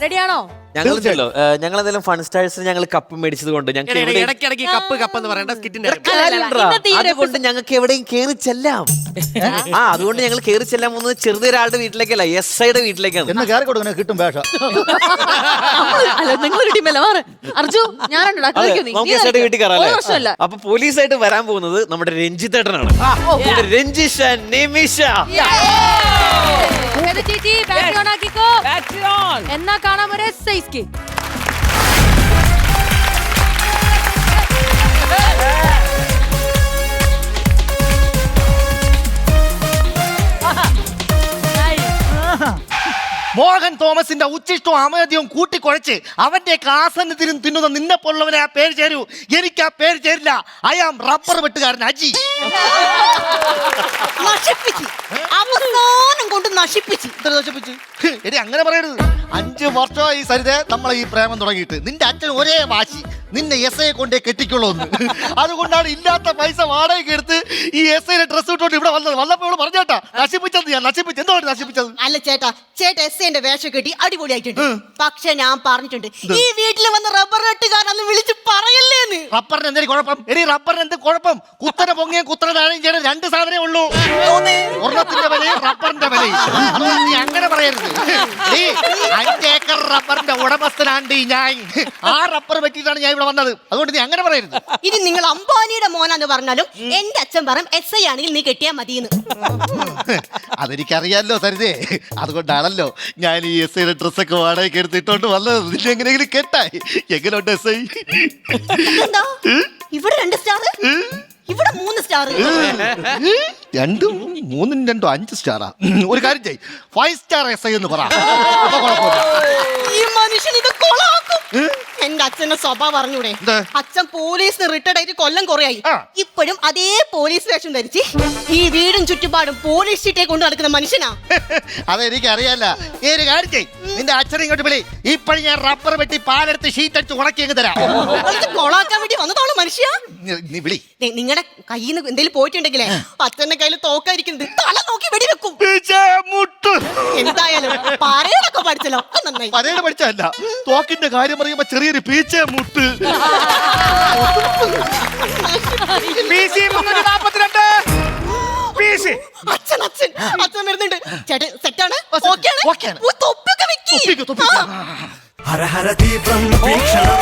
Speaker 1: റെഡിയാണോ?
Speaker 14: ഞങ്ങളുണ്ടല്ലോ ഞങ്ങൾ എന്തെങ്കിലും ഫൺ സ്റ്റാഴ്സിന് ഞങ്ങൾ കപ്പ് മേടിച്ചത് കൊണ്ട് ഞങ്ങൾക്ക്
Speaker 3: ഇടയ്ക്കിടയ്ക്ക് കപ്പ് എന്ന് പറയേണ്ട സ്കിറ്റിന്റെ
Speaker 14: അതുകൊണ്ട് ഞങ്ങൾക്ക് എവിടെയും കേറി ചെല്ലാം. അതുകൊണ്ട് ഞങ്ങൾ കേറി ചെല്ലാൻ പോകുന്നത് ചെറുതൊരാളുടെ വീട്ടിലേക്കല്ല, SIയുടെ വീട്ടിലേക്കാണ്.
Speaker 2: എന്ന് കയറി കൊടുക്കണ കിട്ടും വേഷം.
Speaker 7: നിങ്ങളൊരു ടീമല്ല മാറ്. അർജു ഞാനുണ്ടോ
Speaker 14: നമുക്ക് SIയുടെ വീട്ടിൽ കയറാല്ലേ? അപ്പൊ പോലീസായിട്ട് വരാൻ പോകുന്നത് നമ്മുടെ രഞ്ജിത്തേട്ടനാണ്. രഞ്ജിഷ നിമിഷ.
Speaker 1: ചേച്ചി ബാറ്ററി ഓൺ ആക്കിക്കോ. എന്നാ കാണാം ഒരു SI സ്കിൻ.
Speaker 11: മോഹൻ തോമസിന്റെ ഉച്ചിഷ്ടവും അമേദ്യവും കൂട്ടിക്കുഴച്ച് അവന്റെ ആസനത്തിനും തിന്നുന്ന നിന്നെ പോലുള്ളവനെ ആ പേര് ചേരൂ. എനിക്ക് ആ പേര് ചേരില്ല. ഐ ആം റബ്ബർ വെട്ടുകാരൻ അജി.
Speaker 7: അവസാനം കൊണ്ട് നശിപ്പിച്ചു.
Speaker 11: എടി അങ്ങനെ പറയരുത്. 5 വർഷമായി സരിതേ നമ്മളെ ഈ പ്രേമം തുടങ്ങിയിട്ട്. നിന്റെ അച്ഛൻ ഒരേ വാശി, നിന്നെ SI കൊണ്ടേ കെട്ടിക്കുള്ളൂ. അതുകൊണ്ടാണ് ഇല്ലാത്ത പൈസ വാടകയ്ക്ക് എടുത്ത് ഈ SIയുടെ ഡ്രസ് ഇട്ടോണ്ട് ഇവിടെ വന്നത്. വന്നപ്പോ ഇവിടെ പറഞ്ഞേട്ടാ നശിപ്പിച്ചത് ഞാൻ നശിപ്പിച്ചു. എന്താണ് നശിപ്പിച്ചത്?
Speaker 7: അല്ല ചേട്ടാ SIന്റെ വേഷം കെട്ടി അടിപൊളിയായിട്ടുണ്ട്. പക്ഷെ ഞാൻ പറഞ്ഞിട്ടുണ്ട് ഈ വീട്ടിൽ വന്ന റബ്ബർ വെട്ടുകാരന്ന് വിളിച്ച് പറയല്ലേന്ന്.
Speaker 11: റബ്ബറിന് എന്തൊരു കുഴപ്പം? എടി റബ്ബറിന് എന്ത് കുഴപ്പം? കുത്തനെ പൊങ്ങിയും കുത്തനെ താഴെയും ചെയ്യണം 2 സാധനമേ ഉള്ളൂ. ഒരെണ്ണത്തിന്റെ വിലയും റബ്ബറിന്റെ വിലയും. അതുകൊണ്ട് നീ അങ്ങനെ പറയരുത്. 5 ഏക്കർ റബ്ബറിന്റെ ഉടമസ്ഥനാണ്ട് ഞാൻ. ആ റബ്ബർ വെട്ടിയിട്ടാണ് ഞാൻ ഇവിടെ വന്നത്. അതുകൊണ്ട് നീ അങ്ങനെ പറയരുത്.
Speaker 7: ഇനി നിങ്ങൾ അംബാനിയുടെ മോനാന്ന് പറഞ്ഞാലും എന്റെ അച്ഛൻ പറയും SI ആണെങ്കിൽ നീ കെട്ടിയാ മതിയെന്ന്.
Speaker 11: അതെനിക്കറിയാലോ സരിതേ. അതുകൊണ്ടാണല്ലോ ഞാൻ ഈ SIയുടെ ഡ്രസ്സൊക്കെ വാടകയ്ക്ക് എടുത്തിട്ടോണ്ട് വന്നത്. നിന്നെ എങ്ങനെയെങ്കിലും കെട്ടായി. എങ്ങനെയുണ്ട് SI?
Speaker 7: ഇവിടെ 2 സ്റ്റാർ, ഇവിടെ 3 സ്റ്റാർ.
Speaker 11: 2 3 2 5 സ്റ്റാറാ. ഒരു കാര്യം ചെയ്, 5 സ്റ്റാർ SI എന്ന് പറ.
Speaker 7: ഈ മനുഷ്യൻ ഇത് കൊളാക്കും. എന്റെ അച്ഛന്റെ സ്വഭാവം പറഞ്ഞൂടെ? അച്ഛൻ പോലീസിന് റിട്ടയർഡ് ആയിട്ട് കൊല്ലം കുറയായി. ഇപ്പോഴും അതേ പോലീസ് വേഷം ധരിച്ച് ഈ വീടും ചുറ്റുപാടും പോലീസ് ഷീറ്റേ കൊണ്ട് നടക്കുന്ന മനുഷ്യനാ.
Speaker 11: അതെനിക്ക് അറിയാല്ല. ഒരു കാര്യം ചെയ്, നിന്റെ അച്ഛനെ ഇങ്ങോട്ട് വിളി. ഇപ്പോഴും ഞാൻ റബ്ബർ വെട്ടി പാലെടുത്ത് ഷീറ്റ് അടിച്ച് ഉണക്കി അങ്ങ് തരാം.
Speaker 7: കൊളാക്കാൻ വേണ്ടി വന്നതാണ് മനുഷ്യ.
Speaker 11: നീ വിളി.
Speaker 7: നിങ്ങളുടെ കയ്യിൽ നിന്ന് എന്തെങ്കിലും പോയിട്ടുണ്ടെങ്കിലേ അച്ഛന്റെ കയ്യിൽ തോക്കായിരിക്കുന്നത് തല നോക്കി വെടിവെക്കും. എന്തായാലും പരേഡൊക്കെ പഠിച്ചല്ലോ, നന്നായി.
Speaker 11: പരേഡ് പഠിച്ചല്ല, തോക്കിന്റെ കാര്യം പറയുമ്പോ ചെറിയൊരു പീച്ചേ മുട്ട്.
Speaker 7: അച്ഛൻ വരുന്നുണ്ട്. ചേട്ടൻ സെറ്റാണ്? ഓക്കെയാണ്. തൊപ്പിയൊക്കെ വെക്കി.
Speaker 15: ഹരഹര തീവ്രം വീക്ഷണം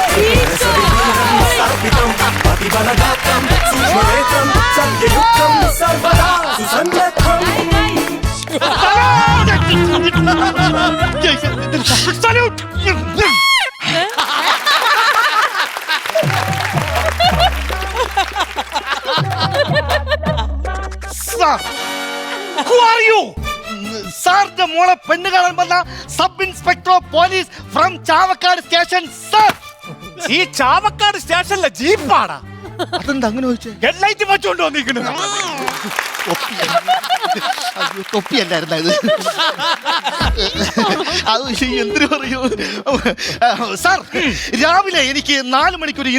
Speaker 15: സർപ്പിതം പതിബലദാതം സൂക്ഷ്മനേത്രം സത്യയുക്തം സർവദാ സുസന്നദ്ധം.
Speaker 11: സാറിന്റെ മോളെ പെണ്ണ് കാണാൻ വന്ന sub inspector of police from Chavakkad station. Sir,
Speaker 5: ഈ ചാവക്കാട് സ്റ്റേഷനിലെ ജീപ്പാടാ.
Speaker 11: അതെന്താ അങ്ങനെ ചോദിച്ചേ?
Speaker 5: ഹെഡ്ലൈറ്റ് വെച്ചോണ്ട് വന്നിരിക്കുന്നു.
Speaker 11: തൊപ്പിയല്ലായിരുന്ന ഇത്. അത് എന്തിനു പറയൂ സാർ, രാവിലെ എനിക്ക് 4 മണിക്ക് ഒരു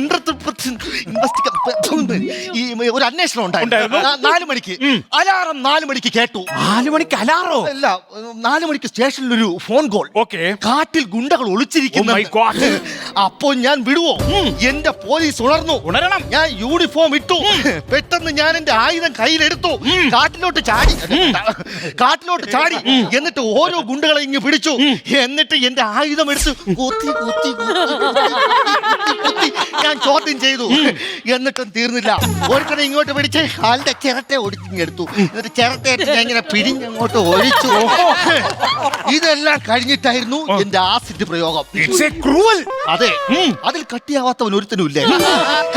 Speaker 11: ഒരു അന്വേഷണം ഉണ്ടായിരുന്നു. 4 മണിക്ക് അലാറം 4 മണിക്ക് കേട്ടു.
Speaker 5: 4 മണിക്ക് അലാറോ?
Speaker 11: അല്ല, 4 മണിക്ക് സ്റ്റേഷനിൽ ഒരു ഫോൺ കോൾ. കാട്ടിൽ ഗുണ്ടകൾ ഒളിച്ചിരിക്കുന്നു. അപ്പോ ഞാൻ വിടുവോ? എന്റെ പോലീസ് ഉണരണം. ഞാൻ യൂണിഫോം ഇട്ടു. പെട്ടെന്ന് ഞാൻ എന്റെ ആയുധം കയ്യിലെടുത്തു. കാട്ടിലോട്ട് ചാടി. എന്നിട്ട് ഓരോ ഗുണ്ടകളെ ഇങ്ങ് പിടിച്ചു. എന്നിട്ട് എന്റെ ആയുധം എടുത്ത് കുത്തി ഞാൻ ചോദ്യം ചെയ്തു. എന്നിട്ടും തീർന്നില്ല. ഒരുത്തനെ ഇങ്ങോട്ട് പിടിച്ച് കാലിന്റെ ചിരട്ടെ ഒടിഞ്ഞെടുത്തു. എന്നിട്ട് ചിരട്ടയായിട്ട് ഞാൻ ഇങ്ങനെ പിരിഞ്ഞങ്ങോട്ട് ഒഴിച്ചു. ഇതെല്ലാം കഴിഞ്ഞിട്ടായിരുന്നു എന്റെ ആസിഡ് പ്രയോഗം. അതെ, അതിൽ കട്ടിയാവാത്തവൻ ഒരുത്തനും ഇല്ല.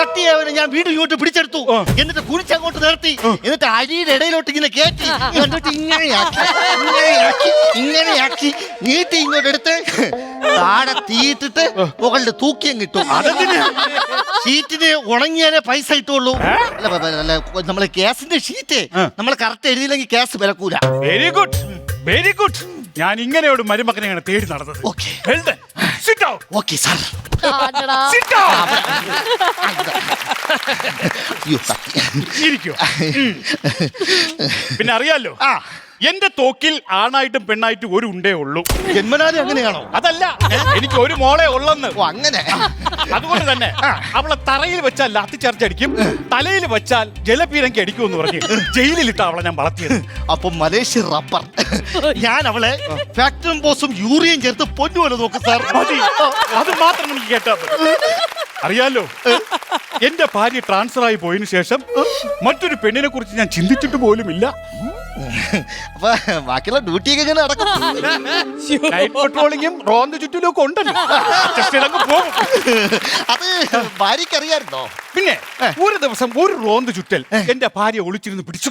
Speaker 11: കട്ടിയാവനെ ഞാൻ വീണ്ടും ഇങ്ങോട്ട് പിടിച്ചെടുത്തു. എന്നിട്ട് കുരിച്ചങ്ങോട്ട് നിർത്തി. എന്നിട്ട് അരിയുടെ ഇടയിലോട്ട് ഇങ്ങനെ കയറ്റി. എന്നിട്ട് ഇങ്ങനെയാക്കി നീട്ടി ഇങ്ങോട്ട് എടുത്ത് താഴെ തീയിട്ടിട്ട് മുകളിൽ തൂക്കിയും കിട്ടും. അതെങ്ങനെ? ഷീറ്റിന് ഉണങ്ങിയാലേ പൈസ കിട്ടുള്ളൂ. അല്ല, നമ്മളെ ഗ്യാസിന്റെ ഷീറ്റ് നമ്മൾ കറക്റ്റ് എഴുതിയില്ലെങ്കിൽ ഗ്യാസ് വിലക്കൂല.
Speaker 6: Very good, very good. ഞാൻ ഇങ്ങനെയോട് മരുമക്കനെ അങ്ങനെ തേടി നടന്നത്.
Speaker 11: Okay sir.
Speaker 6: പിന്നെ അറിയാലോ, എന്റെ തോക്കിൽ ആണായിട്ടും പെണ്ണായിട്ടും ഒരു ഉണ്ടേ ഉള്ളൂ.
Speaker 11: ജന്മനാഥി അങ്ങനെയാണോ?
Speaker 6: അതല്ല, എനിക്ക് ഒരു മോളെ ഉള്ളെന്ന്.
Speaker 11: അങ്ങനെ
Speaker 6: അതുകൊണ്ട് തന്നെ അവളെ തറയിൽ വെച്ചാൽ ലാത്തി ചാർജ് അടിക്കും, തലയിൽ വെച്ചാൽ ജലപീരങ്കി അടിക്കും എന്ന് പറഞ്ഞ് ജയിലിലിട്ട് അവളെ ഞാൻ വളർത്തിയത്.
Speaker 11: അപ്പൊ മലേഷ്യ റബ്ബർ. ഞാൻ അവളെ ഫാക്ടറും ബോസും യൂറിയൻ ചേർത്ത് പൊന്നുപോലെ നോക്കും സാർ.
Speaker 6: അത് മാത്രം എനിക്ക് കേട്ടാ മതി. അറിയാലോ, എന്റെ ഭാര്യ ട്രാൻസ്ഫർ ആയി പോയതിനു ശേഷം മറ്റൊരു പെണ്ണിനെ കുറിച്ച് ഞാൻ ചിന്തിച്ചിട്ട് പോലുമില്ല.
Speaker 11: അപ്പൊ ബാക്കിയുള്ള ഡ്യൂട്ടിയൊക്കെ ഇങ്ങനെ നടക്കും.
Speaker 6: നൈറ്റ് പെട്രോളിങ്ങും റോന്ത് ചുറ്റിലും ഒക്കെ ഉണ്ടല്ലോ. Just ഇതങ്ങ് പോകും.
Speaker 11: അത് ഭാര്യക്ക് അറിയായിരുന്നോ?
Speaker 6: പിന്നെ ഒരു ദിവസം ഒരു റോന്ത് ചുറ്റൽ എന്റെ ഭാര്യ ഒളിച്ചിരുന്ന് പിടിച്ചു.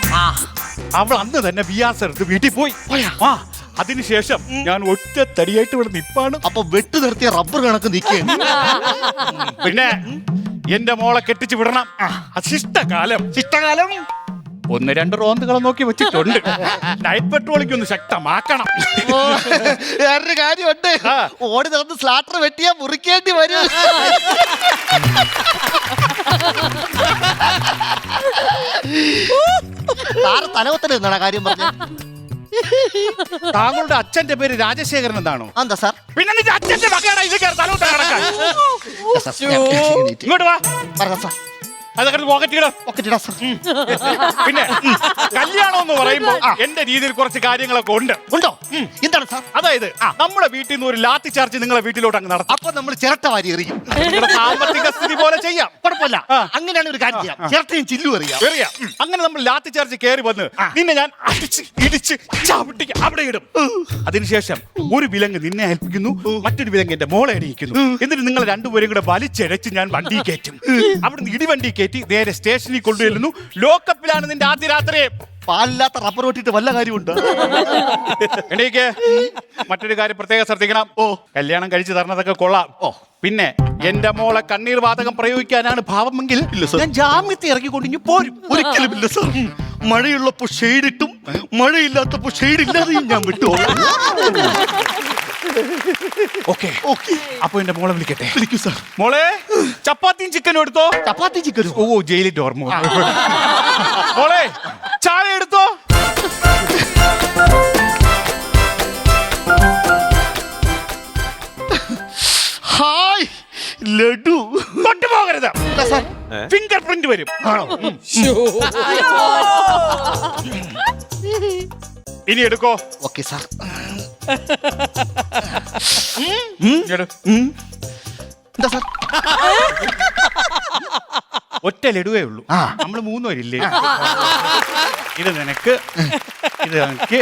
Speaker 6: അവൾ അന്ന് തന്നെ ബിയാസ് എടുത്ത് വീട്ടിൽ പോയി. അതിനുശേഷം ഞാൻ ഒറ്റ തടിയായിട്ട് ഇവിടെ നിപ്പാണ്.
Speaker 11: അപ്പൊ വെട്ടു നിർത്തിയ റബ്ബർ കണക്ക് നിൽക്കുകയാണ്.
Speaker 6: പിന്നെ എന്റെ മോളെ കെട്ടിച്ചു വിടണം. ശിഷ്ടകാലം 1-2 റോന്തുകളെ നോക്കി വെച്ചിട്ടുണ്ട്. നൈറ്റ് പെട്രോളിംഗ് ഒന്ന് ശക്തമാക്കണം.
Speaker 11: വേറൊരു കാര്യമുണ്ട്, ഓടി നടന്ന് സ്ലാട്ടർ വെട്ടിയാ മുറിക്കേണ്ടി വരും. തലവത്തല എന്നാണ് കാര്യം പറഞ്ഞത്.
Speaker 6: താങ്കളുടെ അച്ഛന്റെ പേര് രാജശേഖരൻ എന്നാണോ?
Speaker 11: എന്താ സാർ?
Speaker 6: പിന്നെ നിന്റെ അച്ഛന്റെ വകയാണ് ഇത് തലവത്ത നടക്കാൻ. ഇങ്ങോട്ട് വാ.
Speaker 11: സാർ
Speaker 6: അതൊക്കെ പോക്കറ്റിടാ. പിന്നെ കല്യാണം എന്ന് പറയുമ്പോ എന്റെ രീതിയിൽ കുറച്ച് കാര്യങ്ങളൊക്കെ
Speaker 11: ഉണ്ടോ? എന്താണ് സാർ?
Speaker 6: അതായത് നമ്മുടെ വീട്ടിൽ നിന്ന് ഒരു ലാത്തി ചാർജ് നിങ്ങളെ വീട്ടിലോട്ട് അങ്ങ് നടത്തും.
Speaker 11: അപ്പൊ നമ്മൾ ചിരട്ട വാരി എറിയും.
Speaker 6: നിങ്ങളുടെ സാമ്പത്തിക സ്ഥിതി പോലെ ചെയ്യാം.
Speaker 11: കുഴപ്പമില്ല. അങ്ങനെയാണ് ഒരു കാര്യം ചെയ്യാം. ചിരട്ടയും ചില്ലും എറിയാം.
Speaker 6: അങ്ങനെ നമ്മൾ ലാത്തി ചാർജ് കയറി വന്ന് നിന്നെ ഞാൻ അടിച്ച് ഇടിച്ച് ചവിട്ടിക്ക് അവിടെ ഇടും. അതിനുശേഷം ഒരു വിലങ്ങ് നിന്നെ ഏൽപ്പിക്കുന്നു, മറ്റൊരു വിലങ്ങ് എന്റെ മോളെ അടിയിക്കുന്നു. എന്നിട്ട് നിങ്ങൾ രണ്ടുപേരും കൂടെ വലിച്ചഴച്ച് ഞാൻ വണ്ടി കയറ്റും. അവിടുന്ന് ഇടിവണ്ടി കയറ്റി നേരെ സ്റ്റേഷനിൽ കൊണ്ടുവരുന്നു. ലോക്കപ്പിലാണ് നിന്റെ ആദ്യ രാത്രി.
Speaker 11: പാലില്ലാത്ത റബ്ബർ ഓട്ടിട്ട് വല്ല കാര്യമുണ്ട്?
Speaker 6: എണീക്ക്. മറ്റൊരു കാര്യം പ്രത്യേകം ശ്രദ്ധിക്കണം. കല്യാണം കഴിച്ചു തരണതൊക്കെ കൊള്ളാം. പിന്നെ എന്റെ മോളെ കണ്ണീർ വാതകം പ്രയോഗിക്കാനാണ് ഭാവമെങ്കിൽ ഞാൻ ജാമ്യത്തെ ഇറക്കിക്കൊണ്ട് ഇനി പോരും.
Speaker 11: ഒരിക്കലും ഇല്ല സാർ. മഴയുള്ളപ്പോ ഷെയ്ഡിട്ടും മഴയില്ലാത്തപ്പോ ഷെയ്ഡ് ഇല്ലാതെയും ഞാൻ വിട്ടു.
Speaker 6: ഓക്കെ, അപ്പൊ എന്റെ മോളെ വിളിക്കട്ടെ.
Speaker 11: വിളിക്കൂ സാർ.
Speaker 6: മോളെ, ചപ്പാത്തിയും ചിക്കനും എടുത്തോ.
Speaker 11: ചപ്പാത്തി ചിക്കനും?
Speaker 6: ഓ, ജയിലിന്റെ ഓർമ്മ. മോളെ, ചായ എടുത്തോ.
Speaker 11: ഹായ് ലഡു.
Speaker 6: കൊണ്ടുപോകരുത്, ഫിംഗർ പ്രിന്റ് വരും. ഇനി എടുക്കോ.
Speaker 11: Okay sir. എന്താ സാർ?
Speaker 6: ഒറ്റ ലഡുവേ ഉള്ളൂ. നമ്മള് 3 പേരില്ലേ? ഇത് നിനക്ക്, ഇത് എനിക്ക്,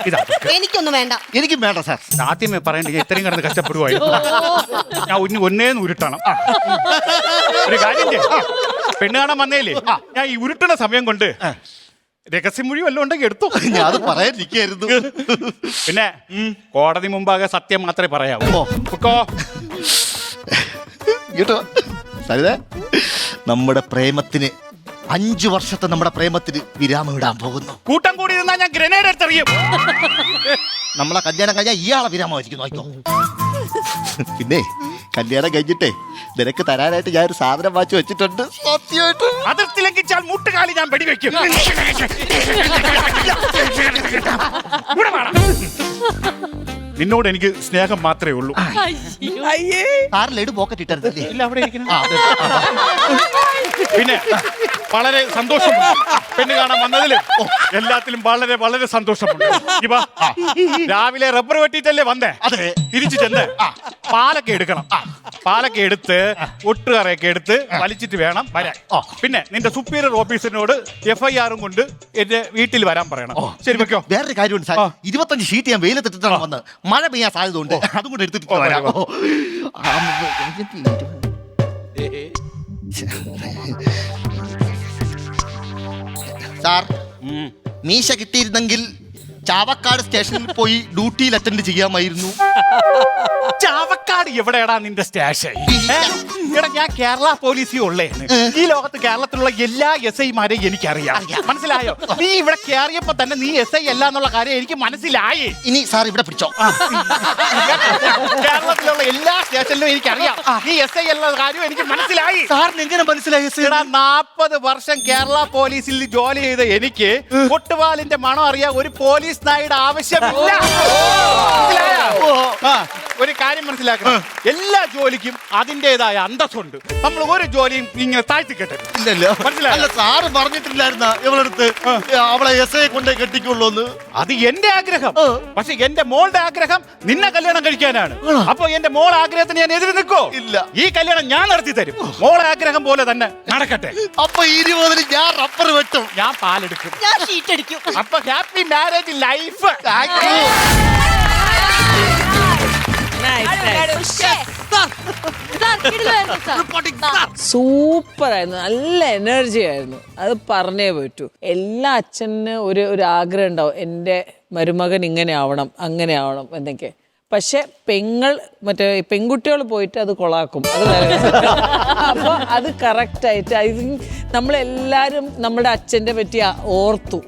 Speaker 6: ഇത്
Speaker 7: എനിക്കൊന്നും വേണ്ട.
Speaker 11: എനിക്കും വേണ്ട സാർ.
Speaker 6: ആദ്യമേ പറയണ്ട, ഇത്രയും കിടന്ന് കഷ്ടപ്പെടുവായിരുന്നു. ഞാൻ ഒന്നേന്ന് ഉരുട്ടണം. ഒരു കാര്യം പെണ്ണ് കാണാൻ വന്നേലേ, ഞാൻ ഈ ഉരുട്ടണ സമയം കൊണ്ട് രഹസ്യമൊഴി വല്ലതും ഉണ്ടെങ്കിൽ എടുത്തു.
Speaker 11: ഞാൻ അത് പറയാനിരിക്കായിരുന്നു.
Speaker 6: പിന്നെ കോടതി മുമ്പാകെ സത്യം മാത്രമേ പറയാവൂ.
Speaker 11: കേട്ടോ സരിത, നമ്മുടെ പ്രേമത്തിന് 5 വർഷത്തെ നമ്മുടെ പ്രേമത്തിന് വിരാമം ഇടാൻ പോകുന്നു.
Speaker 6: കൂട്ടം കൂടി നിന്നാ ഞാൻ ഗ്രനേഡ് എടുത്തെറിയും.
Speaker 11: നമ്മളെ കല്യാണം കഴിഞ്ഞാൽ ഇയാളെ വിരാമമായിരിക്കും. നോക്കോ. പിന്നെ കല്യാണം കഴിഞ്ഞിട്ടേ നിനക്ക് തരാനായിട്ട് ഞാൻ ഒരു സാധനം വാങ്ങിച്ചു വെച്ചിട്ടുണ്ട്. സത്യമായിട്ട്
Speaker 6: അതിർത്തി ലംഘിച്ചാൽ മുട്ടുകാലി ഞാൻ വെടിവെക്കും. നിന്നോട് എനിക്ക് സ്നേഹം മാത്രമേ ഉള്ളൂ.
Speaker 11: സാറിൽ ലഡു പോക്കറ്റ് ഇട്ടരുതല്ലേ?
Speaker 6: ഇല്ല, അവിടെ ഇരിക്കണം. പിന്നെ വളരെ സന്തോഷമുണ്ട് പെണ്ണ് കാണാൻ വന്നതിലും എല്ലാത്തിലും വളരെ വളരെ സന്തോഷമുണ്ട്. രാവിലെ റബ്ബർ വെട്ടിയിട്ടല്ലേ വന്നേ?
Speaker 11: അതെ.
Speaker 6: തിരിച്ചു ചെന്ന് പാലൊക്കെ എടുക്കണം. പാലൊക്കെ എടുത്ത് ഒട്ടുകറയൊക്കെ എടുത്ത് വലിച്ചിട്ട് വേണം വരാൻ. പിന്നെ നിന്റെ സുപ്പീരിയർ ഓഫീസറിനോട് FIR കൊണ്ട് എന്റെ വീട്ടിൽ വരാൻ പറയണം. ശരി, വെക്കോ.
Speaker 11: വേറൊരു കാര്യമുണ്ട് സാർ. 25 ഷീറ്റ് ഞാൻ വെയിലത്തിട്ടാണ് വന്നത്. മഴ പെയ്യാൻ സാധ്യത ഉണ്ട്. അതുകൊണ്ട് എടുത്തിട്ട് വരാം. സാർ, മീശ കിട്ടിയിരുന്നെങ്കിൽ ചാവക്കാട് സ്റ്റേഷനിൽ പോയി ഡ്യൂട്ടിയിൽ അറ്റൻഡ് ചെയ്യാമായിരുന്നു.
Speaker 6: ചാവക്കാട് എവിടെയാടാ നിന്റെ സ്റ്റേഷൻ? എടാ ഞാൻ കേരള പോലീസിൽ ഉള്ളേ. ഈ ലോകത്ത് കേരളത്തിലുള്ള എല്ലാ SI-മാരെയും എനിക്കറിയാം. മനസ്സിലായോ? നീ ഇവിടെ കയറിയപ്പോ തന്നെ നീ SI അല്ല എന്നുള്ള കാര്യം എനിക്ക് മനസ്സിലായി.
Speaker 11: ഇനി സാർ ഇവിടെ പിടിച്ചോ.
Speaker 6: കേരളത്തിലുള്ള എല്ലാ സ്റ്റേഷനിലും എനിക്കറിയാം നീ SI അല്ല കാര്യം എനിക്ക് മനസ്സിലായി.
Speaker 11: സാറിന് എങ്ങനെ മനസ്സിലായി?
Speaker 6: 40 വർഷം കേരള പോലീസിൽ ജോലി ചെയ്ത എനിക്ക് കൊട്ടുവാലിന്റെ മണം അറിയാൻ ഒരു പോലീസ് നായുടെ ആവശ്യമില്ല. ഒരു കാര്യം മനസ്സിലാക്കണം, എല്ലാ ജോലിക്കും അതിൻ്റെതായ അന്തസ്സുണ്ട്. നമ്മൾ ഒരു ജോലിയും ഇങ്ങനെ താഴ്ത്തിക്കെട്ടരുത്.
Speaker 11: ഇല്ലല്ലോ.
Speaker 6: മനസ്സിലായോ?
Speaker 11: സാറ് പറഞ്ഞിട്ടില്ലായിരുന്ന ഇവളടുത്ത് അവളെ SI കൊണ്ടേ കെട്ടിക്കുള്ളൂ എന്ന്.
Speaker 6: അത് എന്റെ ആഗ്രഹം. പക്ഷെ എന്റെ മോളുടെ ആഗ്രഹം നിന്നെ കല്യാണം കഴിക്കാനാണ്. അപ്പൊ എന്റെ മോൾ ആഗ്രഹത്തിന് ഞാൻ എതിര് നിൽക്കോ?
Speaker 11: ഇല്ല.
Speaker 6: ഈ കല്യാണം ഞാൻ നടത്തി തരും. മോളെ ആഗ്രഹം പോലെ തന്നെ നടക്കട്ടെ.
Speaker 11: അപ്പൊ 20-ന് ഞാൻ റബ്ബർ വെട്ടും.
Speaker 6: ഞാൻ പാലെടുക്കും.
Speaker 7: ഞാൻ ഷീറ്റ് അടിക്കും.
Speaker 6: അപ്പൊ ഹാപ്പി മാരേജ് ലൈഫ്.
Speaker 4: സൂപ്പർ ആയിരുന്നു, നല്ല എനർജി ആയിരുന്നു. അത് പറഞ്ഞേ പറ്റൂ. എല്ലാ അച്ഛന് ഒരു ആഗ്രഹം ഉണ്ടാവും, എൻ്റെ മരുമകൻ ഇങ്ങനെ ആവണം അങ്ങനെ ആവണം എന്നൊക്കെ. പക്ഷെ മറ്റേ പെൺകുട്ടികൾ പോയിട്ട് അത് കൊളാക്കും. അത് അപ്പൊ അത് കറക്റ്റായിട്ട് ഐ തിങ്ക് നമ്മളെല്ലാരും നമ്മുടെ അച്ഛൻ്റെ പറ്റി ഓർത്തു.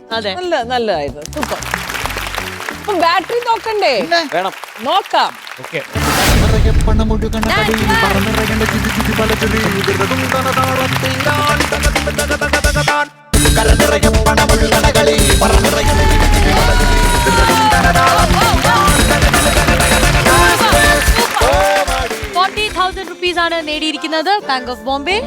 Speaker 4: നല്ലതായിരുന്നു. സൂപ്പർ. അപ്പൊ ബാറ്ററി നോക്കണ്ടേ?
Speaker 14: വേണം.
Speaker 4: നോക്കാം.
Speaker 6: ഓക്കെ.
Speaker 1: ₹40,000 ആണ് നേടിയിരിക്കുന്നത് bank of Bombay.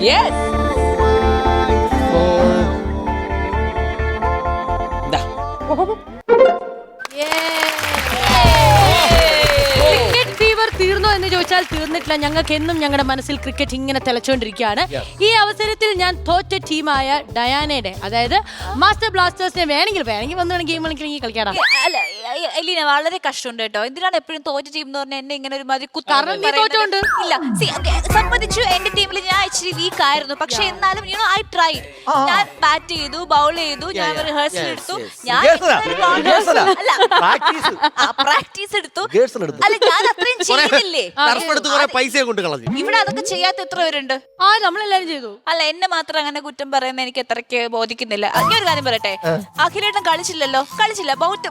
Speaker 1: Cricket fever തീർന്നോ എന്ന് ചോദിച്ചാൽ തീർന്നിട്ടില്ല. ഞങ്ങൾക്ക് എന്നും ഞങ്ങളുടെ മനസ്സിൽ ക്രിക്കറ്റ് ഇങ്ങനെ തിളച്ചുകൊണ്ടിരിക്കുകയാണ്. ഈ അവസരത്തിൽ ഞാൻ തോറ്റ ടീമായ ഡയാനയുടെ, അതായത് മാസ്റ്റർ ബ്ലാസ്റ്റേഴ്സിനെ വേണമെങ്കിൽ വന്നു ഗെയിം കളിക്കണമെങ്കിൽ കളിക്കാടാ.
Speaker 10: അല്ല എലീന, വളരെ കഷ്ടമുണ്ട് കേട്ടോ. എന്തിനാണ് എപ്പോഴും തോറ്റ ടീം എന്ന് പറഞ്ഞാൽ എന്നെ ഇങ്ങനെ ഒരുമാതിരി
Speaker 1: തോറ്റുണ്ട്.
Speaker 10: ഇല്ല, സമ്മതിച്ചു, എന്റെ ടീമിൽ ഞാൻ ഇച്ചിരി വീക്ക് ആയിരുന്നു. പക്ഷെ എന്നാലും ഐ ട്രൈഡ്. ഞാൻ ബാറ്റ് ചെയ്തു, ബൗൾ ചെയ്തു, ഞാൻ റിഹേഴ്സൽ എടുത്തു, ഞാൻ പ്രാക്ടീസ് എടുത്തു. അല്ല, ഞാൻ അത്രയും ചെയ്തില്ലേ? ഇവിടെ അതൊക്കെ ചെയ്യാത്ത എത്ര പേരുണ്ട്?
Speaker 1: നമ്മളെല്ലാരും ചെയ്തു.
Speaker 10: അല്ല, എന്നെ മാത്രം അങ്ങനെ കുറ്റം പറയുന്ന എനിക്ക് എത്രയ്ക്ക് ബോധിക്കുന്നില്ല. ഞാൻ ഒരു കാര്യം പറയട്ടെ, അഖിലേട്ടൻ കളിച്ചില്ലല്ലോ,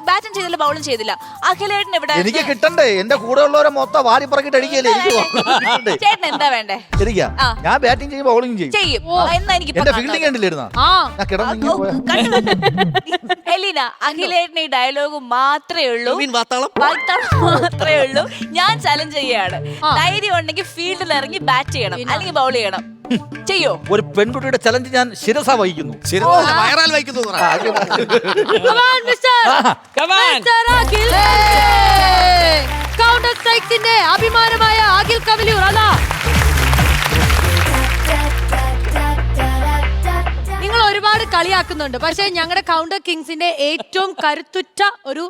Speaker 10: ബാറ്റും ചെയ്തില്ല, ബൗളും ചെയ്തില്ല. അഖിലേട്ടൻ ഇവിടെ
Speaker 2: എനിക്ക് കിട്ടണ്ടേ? എന്റെ കൂടെ ഉള്ളവരെ മൊത്തം വാരി പറക്കിട്ട് അടിക്കല്ലേ?
Speaker 10: ചേട്ടൻ എന്താ വേണ്ടേ?
Speaker 2: ശരിക്കാ, ഞാൻ ബാറ്റിംഗ് ചെയ്യും ബൗളിംഗ്
Speaker 10: ചെയ്യും. എന്നാ എനിക്ക്
Speaker 2: എന്റെ ഫീൽഡിംഗ് കണ്ടില്ലായിരുന്നോ?
Speaker 10: എലീന, അഖിലേട്ടന് ഈ ഡയലോഗ് മാത്രമേ ഉള്ളൂ, മാത്രമേ ഉള്ളൂ. ഞാൻ ചലഞ്ച് ചെയ്യാണ്. ധൈര്യം ഉണ്ടെങ്കിൽ ഫീൽഡിൽ ഇറങ്ങി ബാറ്റ് ചെയ്യണം, അല്ലെങ്കിൽ ബൗൾ ചെയ്യണം. ചെയ്യോ?
Speaker 2: ഒരു പെൺകുട്ടിയുടെ ചലഞ്ച് ഞാൻ ശിരസ വഹിക്കുന്നു.
Speaker 1: കൗണ്ടർ സ്ട്രൈക്സിന്റെ അഭിമാനമായ അഖിൽ കവലിയൂർ. അതാ നിങ്ങൾ ഒരുപാട് കളിയാക്കുന്നുണ്ട്, പക്ഷെ ഞങ്ങളുടെ കൗണ്ടർ കിങ്സിന്റെ ഏറ്റവും കരുത്തുറ്റ ഒരു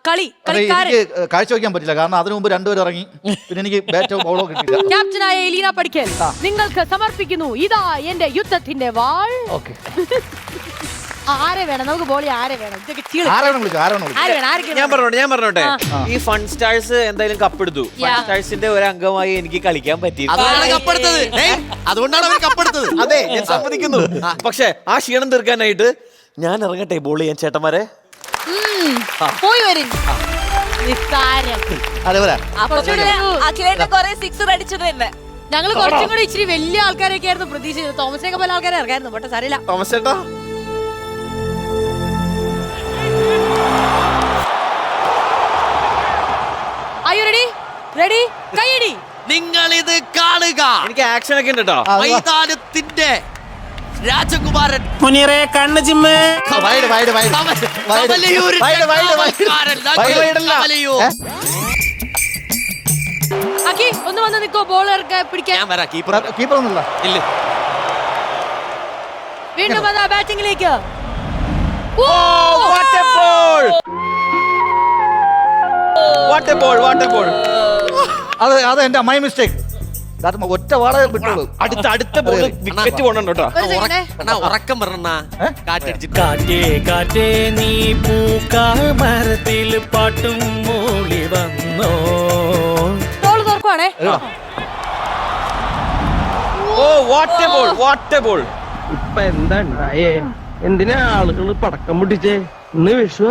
Speaker 1: കളിക്കാരൻ
Speaker 2: കാഴ്ചവെക്കാൻ പറ്റില്ല. കാരണം അതിനു മുമ്പ് രണ്ടുപേരും ഇറങ്ങി, പിന്നെ എനിക്ക് ബാറ്റോ ബോളോ കിട്ടില്ല.
Speaker 1: ക്യാപ്റ്റനായ എലീന പടിക്കൽ നിങ്ങൾക്ക് സമർപ്പിക്കുന്നു ഇതാ എന്റെ യുദ്ധത്തിന്റെ വാൾ. ആരെ വേണം? നമുക്ക് ബോളി ആരെ വേണം?
Speaker 14: ഞാൻ പറഞ്ഞോട്ടെ, ഈ ഫൺ സ്റ്റാർസ് എന്തായാലും കപ്പെടുത്തു. ഫൺ സ്റ്റാർസിന്റെ ഒരു അംഗമായി എനിക്ക് കളിക്കാൻ പറ്റി.
Speaker 3: അതുകൊണ്ടാണ് അവർ കപ്പെടുത്തത്.
Speaker 14: അതെ, ഞാൻ സമ്മതിക്കുന്നു. പക്ഷെ ആ ക്ഷീണം തീർക്കാനായിട്ട് ഞാൻ ഇറങ്ങട്ടെ ബോൾ ചെയ്യാൻ ചേട്ടന്മാരെ.
Speaker 1: പോയി വരും.
Speaker 10: അഖിലേട്ടൻ കുറെ സിക്സർ അടിച്ചത് തന്നെ.
Speaker 1: ഞങ്ങൾ കുറച്ചും കൂടി ഇച്ചിരി വലിയ ആൾക്കാരൊക്കെ ആയിരുന്നു പ്രതീക്ഷിച്ചത്. തോമസിനൊക്കെ പല ആൾക്കാരെ ഇറക്കായിരുന്നു. പക്ഷെ സാരില്ല.
Speaker 14: തോമസ് ചേട്ടാ,
Speaker 1: കൈയടി.
Speaker 3: നിങ്ങൾ ഇത് കാണുക.
Speaker 14: എനിക്ക് ആക്ഷൻ ഒക്കെ ഉണ്ട് കേട്ടോ.
Speaker 3: മൈതാനത്തിന്റെ രാജകുമാരൻ
Speaker 5: കണ്ണ് ജിമ്മ്
Speaker 1: അഖി ഒന്ന് വന്ന് നിക്കോ, ബോൾ പിടിക്കാൻ.
Speaker 2: കീപ്പർ ഒന്നുമില്ല.
Speaker 1: വീണ്ടും അതാ ബാറ്റിംഗിലേക്ക്.
Speaker 2: അത് എന്റെ മൈ മിസ്റ്റേക്ക്. ഒറ്റ വാടക വിട്ടുള്ളൂ.
Speaker 14: അടുത്ത ബോൾ വിക്കറ്റ് പോകണം കേട്ടോ.
Speaker 3: ഉറക്കം പറഞ്ഞ
Speaker 5: കാറ്റേ കാറ്റേ നീ പൂക്കാമരത്തിൽ പാട്ടും മൂളി വന്നോ.
Speaker 1: ബോൾ തുറക്കുവാണേ.
Speaker 5: What a ball.
Speaker 12: ഇപ്പൊ എന്താ ഉണ്ടായേ? എന്തിനാ ആളുകൾ പടക്കം പൊട്ടിച്ചേ? ഇന്ന് വിഷു.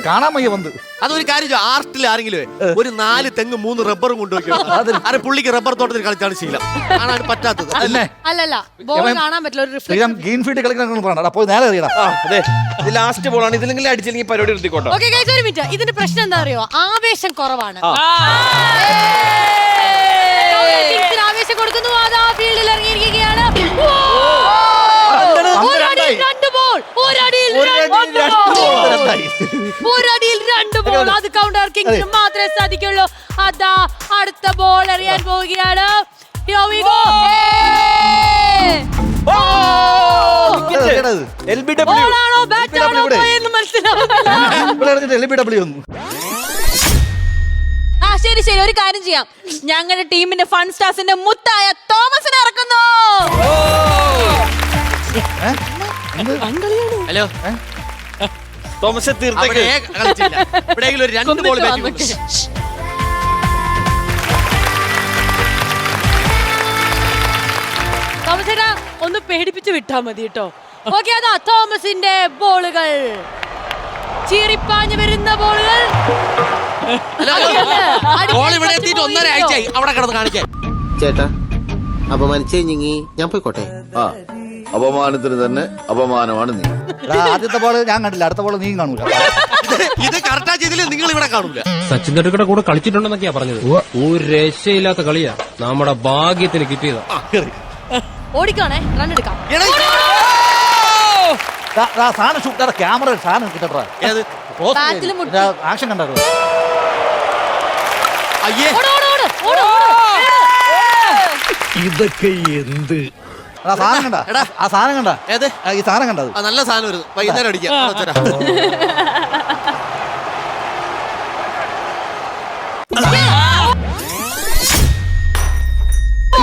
Speaker 2: കാണാൻ വയ്യ വന്ന്.
Speaker 3: അതൊരു കാര്യം, ആർട്ടിൽ ആരെങ്കിലും ഒരു 4 തെങ്ങ് 3 റബ്ബറും കൊണ്ടുപോയി അരെ പുള്ളിക്ക് റബ്ബർ തോട്ടത്തിൽ കളിച്ചാണ് ശീലം. കാണാൻ പറ്റാത്തത്
Speaker 1: അല്ലല്ല, ബോൾ കാണാൻ പറ്റില്ല. ഒരു
Speaker 2: ശ്രീറാം ഗ്രീൻ ഫീൽഡ് കളിക്കണം. അപ്പോൾ നേരെ അറിയണം.
Speaker 5: അതെ, ഇത് ലാസ്റ്റ് ബോളാണ്. ഇതിലെങ്കിലും അടിച്ചില്ലെങ്കിൽ പരിപാടി നിർത്തിക്കോട്ടെ.
Speaker 1: ഓക്കേ ഗയ്സ്, ഒരു മിനിറ്റ്. ഇതിന്റെ പ്രശ്നം എന്താ അറിയോ? ആവേശം കുറവാണ്. ആവേശം കൊടുക്കുന്നു. അതാ ഫീൽഡിൽ ഇറങ്ങിയിരിക്കുകയാണ്. ഒരടിയിൽ 2 ബോൾ. അത് കൗണ്ടർ കിങ്സിന് മാത്രമേ സാധിക്കുള്ളൂ. അതാ അടുത്ത ബോൾ എറിയാൻ പോവുകയാണ്. Here we go. ബോളാണോ ബാറ്റാണോ എന്ന് മനസ്സിലാവുന്നില്ല. ശരി ശരി, ഒരു കാര്യം ചെയ്യാം. ഞങ്ങളുടെ ടീമിന്റെ ഫൺ സ്റ്റാർസിന്റെ മുത്തായ തോമസിനെ ഇറക്കുന്നു.
Speaker 3: Hello
Speaker 5: Thomas തീർത്തേക്ക്.
Speaker 3: എവിടെയെങ്കിലും ഒരു 2 ബോൾ
Speaker 1: തോമസേട്ടാ ഒന്ന് പേടിപ്പിച്ച് വിട്ടാ മതി കേട്ടോ. ഓക്കെ, അതാ തോമസിന്റെ ബോളുകൾ, ചീറിപ്പാഞ്ഞു വരുന്ന ബോളുകൾ.
Speaker 3: ഇവിടെ എത്തിയിട്ട് 1.5 ആഴ്ചയായി അവിടെ കിടന്ന് കാണിക്കാൻ.
Speaker 11: ചേട്ടാ അപമാനിച്ചേ ഞാൻ പോയിക്കോട്ടെ.
Speaker 16: അപമാനത്തിന് തന്നെ അപമാനമാണ് നീ.
Speaker 2: ആദ്യത്തെ ബോൾ ഞാൻ കണ്ടില്ല, അടുത്ത ബോൾ നീ കാണൂല.
Speaker 3: ഇത് കറക്റ്റാ ചെയ്തില്ല, നിങ്ങൾ ഇവിടെ കാണൂല.
Speaker 12: സച്ചിൻ തെണ്ടുൽക്കറുടെ കൂടെ കളിച്ചിട്ടുണ്ടെന്നൊക്കെയാ പറഞ്ഞത്. ഒരു രക്ഷയില്ലാത്ത കളിയാ, നമ്മുടെ ഭാഗ്യത്തിന് കിട്ടിയതാ.
Speaker 1: ഓടിക്കാണേ, റൺ എടുക്കാം.
Speaker 2: സാധനം ഷൂട്ട് ക്യാമറ സാധനം കിട്ടട്ടെ. ആക്ഷൻ കണ്ടോ?
Speaker 12: ഇതൊക്കെ എന്ത്
Speaker 2: സാധനം കണ്ട? ആ സാധനം കണ്ട?
Speaker 3: ഏത്
Speaker 2: ഈ സാധനം കണ്ടത്?
Speaker 3: നല്ല സാധനം വരുന്നു. വൈകുന്നേരം അടിക്കാം.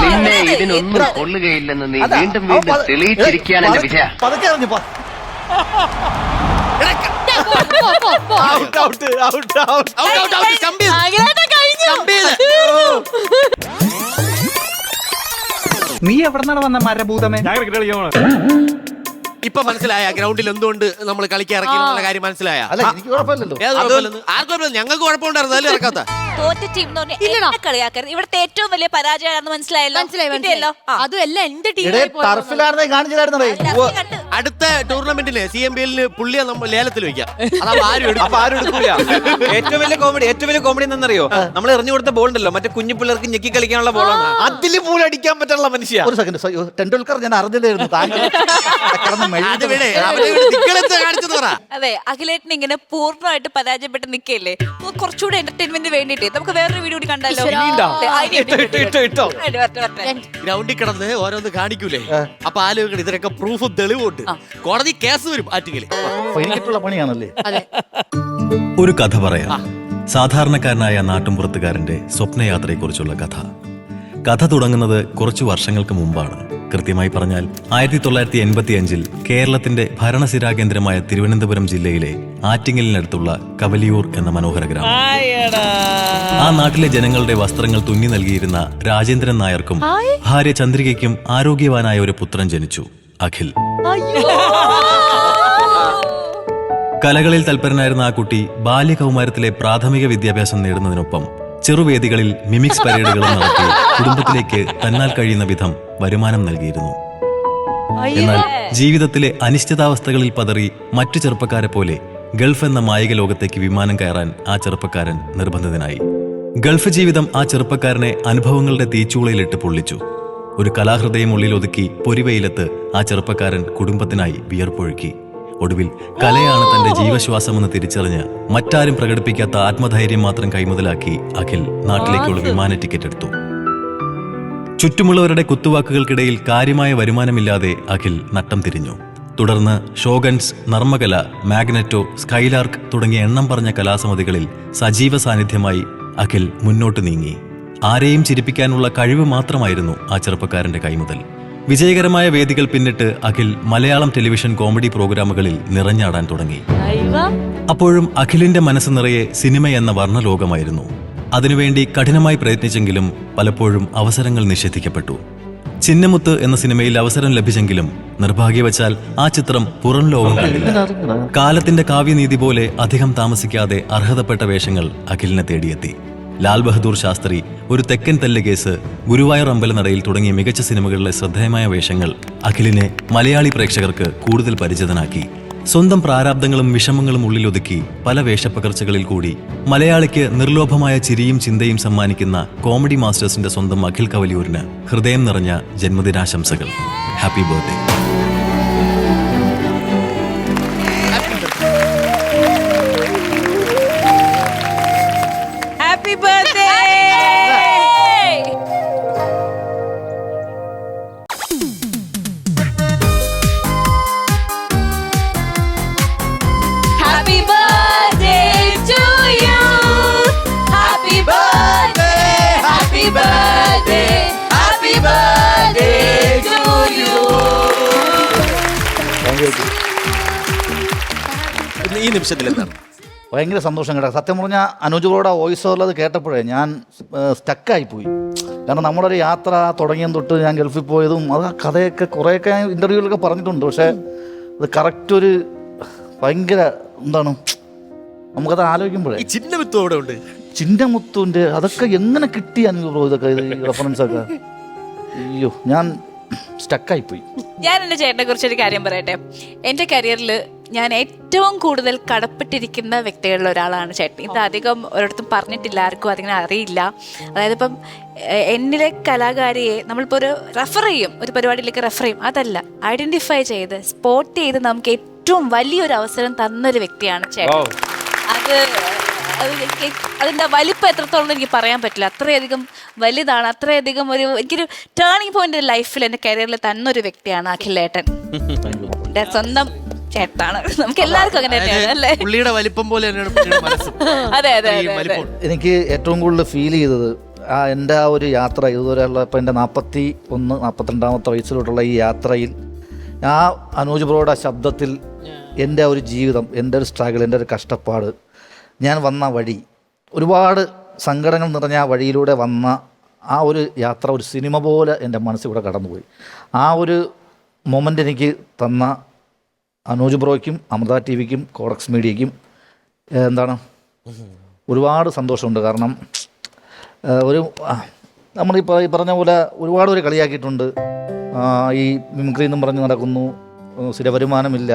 Speaker 12: നിന്നെ ഇതിനൊന്നും കൊള്ളുകയില്ലെന്ന് നീ വീണ്ടും വീണ്ടും തെളിയിച്ചിരിക്കുകയാണ് എന്റെ വിജയ.
Speaker 2: പതുക്കെ എറിഞ്ഞു.
Speaker 8: നീ എവിടെ വന്ന മരഭൂതമേ?
Speaker 3: ഇപ്പൊ മനസ്സിലായ ഗ്രൗണ്ടിൽ എന്തുകൊണ്ട് നമ്മൾ കളിക്കാൻ ഇറക്കി എന്നുള്ള കാര്യം മനസ്സിലായ?
Speaker 2: എനിക്ക് കുഴപ്പമില്ലല്ലോ.
Speaker 3: ആർക്കും ഞങ്ങൾക്ക് കുഴപ്പമുണ്ടായിരുന്നു, അതിൽ ഇറക്കാത്ത
Speaker 10: തോറ്റ ടീം കളിയാക്കരുത്. ഇവിടുത്തെ ഏറ്റവും വലിയ പരാജയമാണെന്ന് മനസ്സിലായല്ലോ.
Speaker 1: അതും എല്ലാം എന്റെ
Speaker 2: ടർഫിലായിരുന്നേ കാണിച്ചില്ലായിരുന്നേ.
Speaker 3: അടുത്ത ടൂർണമെന്റിന് CMBL പുള്ളിയെ നമ്മൾ ലേലത്തിൽ വെക്കാം. ആരും
Speaker 14: എടുക്കൂല. ഏറ്റവും വലിയ കോമഡി എന്നറിയോ? നമ്മൾ എറിഞ്ഞു കൊടുത്ത ബോൾ ഉണ്ടല്ലോ, മറ്റേ കുഞ്ഞു പിള്ളേർക്ക് ഞെക്കി കളിക്കാനുള്ള ബോളാണ്. അതില് പോലും അടിക്കാൻ പറ്റുള്ള മനുഷ്യ.
Speaker 2: ഒരു സെക്കൻഡ്, ടെണ്ടുൽക്കർ ഞാൻ അറിഞ്ഞില്ലായിരുന്നു.
Speaker 10: അതെ, അഖിലേട്ടൻ ഇങ്ങനെ പൂർണ്ണമായിട്ട് പരാജയപ്പെട്ട് നിൽക്കല്ലേ. കുറച്ചുകൂടെ എന്റർടൈൻമെന്റ് വേണ്ടിട്ട് നമുക്ക് വേറൊരു വീഡിയോ കൂടി കണ്ടല്ലോ.
Speaker 3: ഗ്രൗണ്ടിൽ കിടന്ന് ഓരോന്ന് കാണിക്കൂലേ, അപ്പൊ ആലോചിക്കണം ഇതിനൊക്കെ പ്രൂഫും തെളിവുണ്ട്. കോടതി കേസ് വരും ആറ്റിങ്ങല്.
Speaker 2: പണിയാണല്ലേ.
Speaker 17: ഒരു കഥ പറയാം. സാധാരണക്കാരനായ നാട്ടുംപുറത്തുകാരന്റെ സ്വപ്നയാത്രയെക്കുറിച്ചുള്ള കഥ. കഥ തുടങ്ങുന്നത് കുറച്ചു വർഷങ്ങൾക്ക് മുമ്പാണ്. കൃത്യമായി പറഞ്ഞാൽ 1985 കേരളത്തിന്റെ ഭരണസിരാ കേന്ദ്രമായ തിരുവനന്തപുരം ജില്ലയിലെ ആറ്റിങ്ങലിനടുത്തുള്ള കവലിയൂർ എന്ന മനോഹര ഗ്രാമം. ആ നാട്ടിലെ ജനങ്ങളുടെ വസ്ത്രങ്ങൾ തുന്നി നൽകിയിരുന്ന രാജേന്ദ്രൻ നായർക്കും ഭാര്യ ചന്ദ്രികയ്ക്കും ആരോഗ്യവാനായ ഒരു പുത്രൻ ജനിച്ചു, അഖിൽ. കലകളിൽ തൽപരനായിരുന്ന ആ കുട്ടി ബാല്യകൗമാരത്തിലെ പ്രാഥമിക വിദ്യാഭ്യാസം നേടുന്നതിനൊപ്പം ചെറുവേദികളിൽ മിമിക്സ് പരേഡുകളും നടത്തി കുടുംബത്തിലേക്ക് തന്നാൽ കഴിയുന്ന വിധം വരുമാനം നൽകിയിരുന്നു. എന്നാൽ ജീവിതത്തിലെ അനിശ്ചിതാവസ്ഥകളിൽ പതറി മറ്റു ചെറുപ്പക്കാരെ പോലെ ഗൾഫ് എന്ന മായിക ലോകത്തേക്ക് വിമാനം കയറാൻ ആ ചെറുപ്പക്കാരൻ നിർബന്ധിതനായി. ഗൾഫ് ജീവിതം ആ ചെറുപ്പക്കാരനെ അനുഭവങ്ങളുടെ തീച്ചൂളയിലിട്ട് പൊള്ളിച്ചു. ഒരു കലാഹൃദയം ഉള്ളിൽ ഒതുക്കി പൊരിവെയിലത്ത് ആ ചെറുപ്പക്കാരൻ കുടുംബത്തിനായി വിയർപ്പൊഴുക്കി. ഒടുവിൽ കലയാണ് തന്റെ ജീവശ്വാസമെന്ന് തിരിച്ചറിഞ്ഞ് മറ്റാരും പ്രകടിപ്പിക്കാത്ത ആത്മധൈര്യം മാത്രം കൈമുതലാക്കി അഖിൽ നാട്ടിലേക്കുള്ള വിമാന ടിക്കറ്റ് എടുത്തു. ചുറ്റുമുള്ളവരുടെ കുത്തുവാക്കുകൾക്കിടയിൽ കാര്യമായ വരുമാനമില്ലാതെ അഖിൽ നട്ടം തിരിഞ്ഞു. തുടർന്ന് ഷോഗൻസ്, നർമ്മകല, മാഗ്നറ്റോ, സ്കൈലാർക്ക് തുടങ്ങിയ എണ്ണം പറഞ്ഞ കലാസമിതികളിൽ സജീവ സാന്നിധ്യമായി അഖിൽ മുന്നോട്ട് നീങ്ങി. ആരെയും ചിരിപ്പിക്കാനുള്ള കഴിവ് മാത്രമായിരുന്നു ആ ചെറുപ്പക്കാരന്റെ കൈമുതൽ. വിജയകരമായ വേദികൾ പിന്നിട്ട് അഖിൽ മലയാളം ടെലിവിഷൻ കോമഡി പ്രോഗ്രാമുകളിൽ നിറഞ്ഞാടാൻ തുടങ്ങി. അപ്പോഴും അഖിലിന്റെ മനസ്സ് നിറയെ സിനിമ എന്ന വർണ്ണലോകമായിരുന്നു. അതിനുവേണ്ടി കഠിനമായി പ്രയത്നിച്ചെങ്കിലും പലപ്പോഴും അവസരങ്ങൾ നിഷേധിക്കപ്പെട്ടു. ചിന്നമുത്ത് എന്ന സിനിമയിൽ അവസരം ലഭിച്ചെങ്കിലും നിർഭാഗ്യവശാൽ ആ ചിത്രം പുറം ലോകം കണ്ടില്ല. കാലത്തിന്റെ കാവ്യനീതി പോലെ അധികം താമസിക്കാതെ അർഹതപ്പെട്ട വേഷങ്ങൾ അഖിലിനെ തേടിയെത്തി. ലാൽ ബഹദൂർ ശാസ്ത്രി, ഒരു തെക്കൻ തല്ല് കേസ്, ഗുരുവായൂർ അമ്പലനടയിൽ തുടങ്ങിയ മികച്ച സിനിമകളിലെ ശ്രദ്ധേയമായ വേഷങ്ങൾ അഖിലിനെ മലയാളി പ്രേക്ഷകർക്ക് കൂടുതൽ പരിചിതനാക്കി. സ്വന്തം പ്രാരാബ്ദങ്ങളും വിഷമങ്ങളും ഉള്ളിലൊതുക്കി പല വേഷപ്പകർച്ചകളിൽ കൂടി മലയാളിക്ക് നിർലോഭമായ ചിരിയും ചിന്തയും സമ്മാനിക്കുന്ന കോമഡി മാസ്റ്റേഴ്സിന്റെ സ്വന്തം അഖിൽ കവലിയൂരിന് ഹൃദയം നിറഞ്ഞ ജന്മദിനാശംസകൾ. Happy birthday.
Speaker 10: Happy birthday. Happy birthday to you. Happy birthday. Happy birthday. Happy birthday to you.
Speaker 3: ഈ നിമിഷത്തിൽ എന്താണ്?
Speaker 2: ഭയങ്കര സന്തോഷം കേട്ടോ. സത്യം പറഞ്ഞാൽ അനുജുകളുടെ വോയിസ് ഓവറിൽ കേട്ടപ്പോഴേ ഞാൻ സ്റ്റക്കായിപ്പോയി. കാരണം നമ്മുടെ ഒരു യാത്ര തുടങ്ങിയതും തൊട്ട് ഞാൻ ഗൾഫിൽ പോയതും അത് ആ കഥയൊക്കെ കുറേയൊക്കെ ഇൻ്റർവ്യൂവിലൊക്കെ പറഞ്ഞിട്ടുണ്ട്. പക്ഷേ അത് കറക്റ്റ് ഒരു ഭയങ്കര എന്താണ് നമുക്കത് ആലോചിക്കുമ്പോഴേ ചിന്നമുത്തുൻ്റെ അതൊക്കെ എങ്ങനെ കിട്ടി അനുഭവം ഇതൊക്കെ റെഫറൻസ് ഒക്കെ അയ്യോ ഞാൻ സ്റ്റക്കായിപ്പോയി.
Speaker 10: ഞാൻ എൻ്റെ ചേട്ടനെ കുറിച്ചൊരു കാര്യം പറയട്ടെ. എൻ്റെ കരിയറിൽ ഞാൻ ഏറ്റവും കൂടുതൽ കടപ്പെട്ടിരിക്കുന്ന വ്യക്തികളിൽ ഒരാളാണ് ചേട്ടൻ. ഇത് അധികം ഒരിടത്തും പറഞ്ഞിട്ടില്ല, ആർക്കും അതിങ്ങനെ അറിയില്ല. അതായത് ഇപ്പം എന്നിലെ കലാകാരിയെ നമ്മളിപ്പോൾ ഒരു റെഫർ ചെയ്യും, ഒരു പരിപാടിയിലേക്ക് റെഫർ ചെയ്യും, അതല്ല ഐഡന്റിഫൈ ചെയ്ത് സ്പോട്ട് ചെയ്ത് നമുക്ക് ഏറ്റവും വലിയൊരു അവസരം തന്നൊരു വ്യക്തിയാണ് ചേട്ടൻ. അതിൻ്റെ വലിപ്പം എത്രത്തോളം എനിക്ക് പറയാൻ പറ്റില്ല. അത്രയധികം വലുതാണ്, അത്രയധികം എനിക്കൊരു ടേണിംഗ് പോയിന്റ് ലൈഫിൽ എൻ്റെ കരിയറിൽ തന്നൊരു വ്യക്തിയാണ് അഖിലേട്ടൻ. എൻ്റെ സ്വന്തം ചേട്ടാണ്. നമുക്ക് എല്ലാവർക്കും അങ്ങനെ തന്നെയാണ് അല്ലേ?
Speaker 3: പുള്ളിയുടെ വലിപ്പം പോലെ
Speaker 10: അതെ അതെ.
Speaker 2: എനിക്ക് ഏറ്റവും കൂടുതൽ ഫീൽ ചെയ്തത് എൻ്റെ ആ ഒരു യാത്ര ഇതുവരെയുള്ള ഇപ്പം എൻ്റെ 41-42 വയസ്സിലോട്ടുള്ള ഈ യാത്രയിൽ ആ അനൂജ് ബ്രോയുടെ ശബ്ദത്തിൽ എൻ്റെ ഒരു ജീവിതം, എൻ്റെ ഒരു സ്ട്രഗിൾ, എൻ്റെ ഒരു കഷ്ടപ്പാട്, ഞാൻ വന്ന വഴി, ഒരുപാട് സങ്കടങ്ങൾ നിറഞ്ഞ ആ വഴിയിലൂടെ വന്ന ആ ഒരു യാത്ര ഒരു സിനിമ പോലെ എൻ്റെ മനസ്സിലൂടെ കടന്നുപോയി. ആ ഒരു മൊമെൻ്റ് എനിക്ക് തന്ന അനൂജ് ബ്രോയ്ക്കും അമൃത ടി വിക്കും കോഡക്സ് മീഡിയയ്ക്കും ഒരുപാട് സന്തോഷമുണ്ട്. കാരണം നമ്മളിപ്പോൾ ഈ പറഞ്ഞ പോലെ ഒരുപാട് പേര് കളിയാക്കിയിട്ടുണ്ട്. ഈ മിമിക്രി എന്നും പറഞ്ഞ് നടക്കുന്നു, സ്ഥിരവരുമാനമില്ല.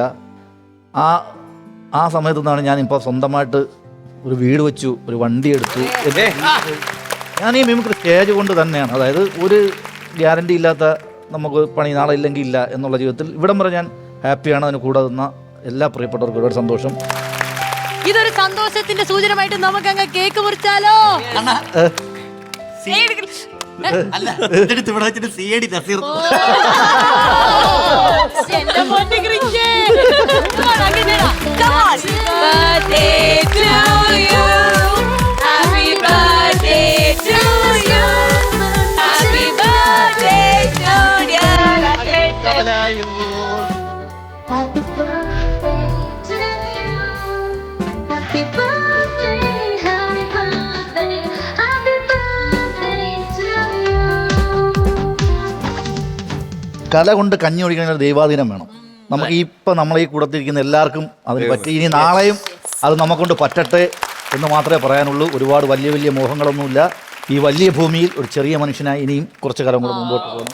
Speaker 2: ആ സമയത്തു നിന്നാണ് ഞാനിപ്പോൾ സ്വന്തമായിട്ട് ഒരു വീട് വെച്ചു, ഒരു വണ്ടി എടുത്തു. ഞാൻ ഈ മിമിക്രി സ്റ്റേജ് കൊണ്ട് തന്നെയാണ്, അതായത് ഒരു ഗ്യാരണ്ടി ഇല്ലാത്ത നമുക്ക് പണി നാളെ ഇല്ലെങ്കിൽ ഇല്ല എന്നുള്ള ജീവിതത്തിൽ ഇവിടം വരെ ഞാൻ ഹാപ്പിയാണ്. അതിന് കൂടെ നിന്ന എല്ലാ പ്രിയപ്പെട്ടവർക്കും ഒരുപാട് സന്തോഷം.
Speaker 1: ഇതൊരു സന്തോഷത്തിന്റെ സൂചനമായിട്ട് നമുക്ക് അങ്ങ് കേക്ക് മുറിച്ചാലോ?
Speaker 2: കല കൊണ്ട് കഞ്ഞി ഒഴിക്കുന്ന ഒരു ദൈവാധീനം വേണം നമുക്ക്. ഇപ്പം നമ്മളെ ഈ കൂടത്തിരിക്കുന്ന എല്ലാവർക്കും അതിന് പറ്റി. ഇനി നാളെയും അത് നമുക്കൊണ്ട് പറ്റട്ടെ എന്ന് മാത്രമേ പറയാനുള്ളൂ. ഒരുപാട് വലിയ വലിയ മോഹങ്ങളൊന്നുമില്ല. ഈ വലിയ ഭൂമിയിൽ ഒരു ചെറിയ മനുഷ്യനായി ഇനിയും കുറച്ചു കാലം കൂടെ മുമ്പോട്ട് പോകണം.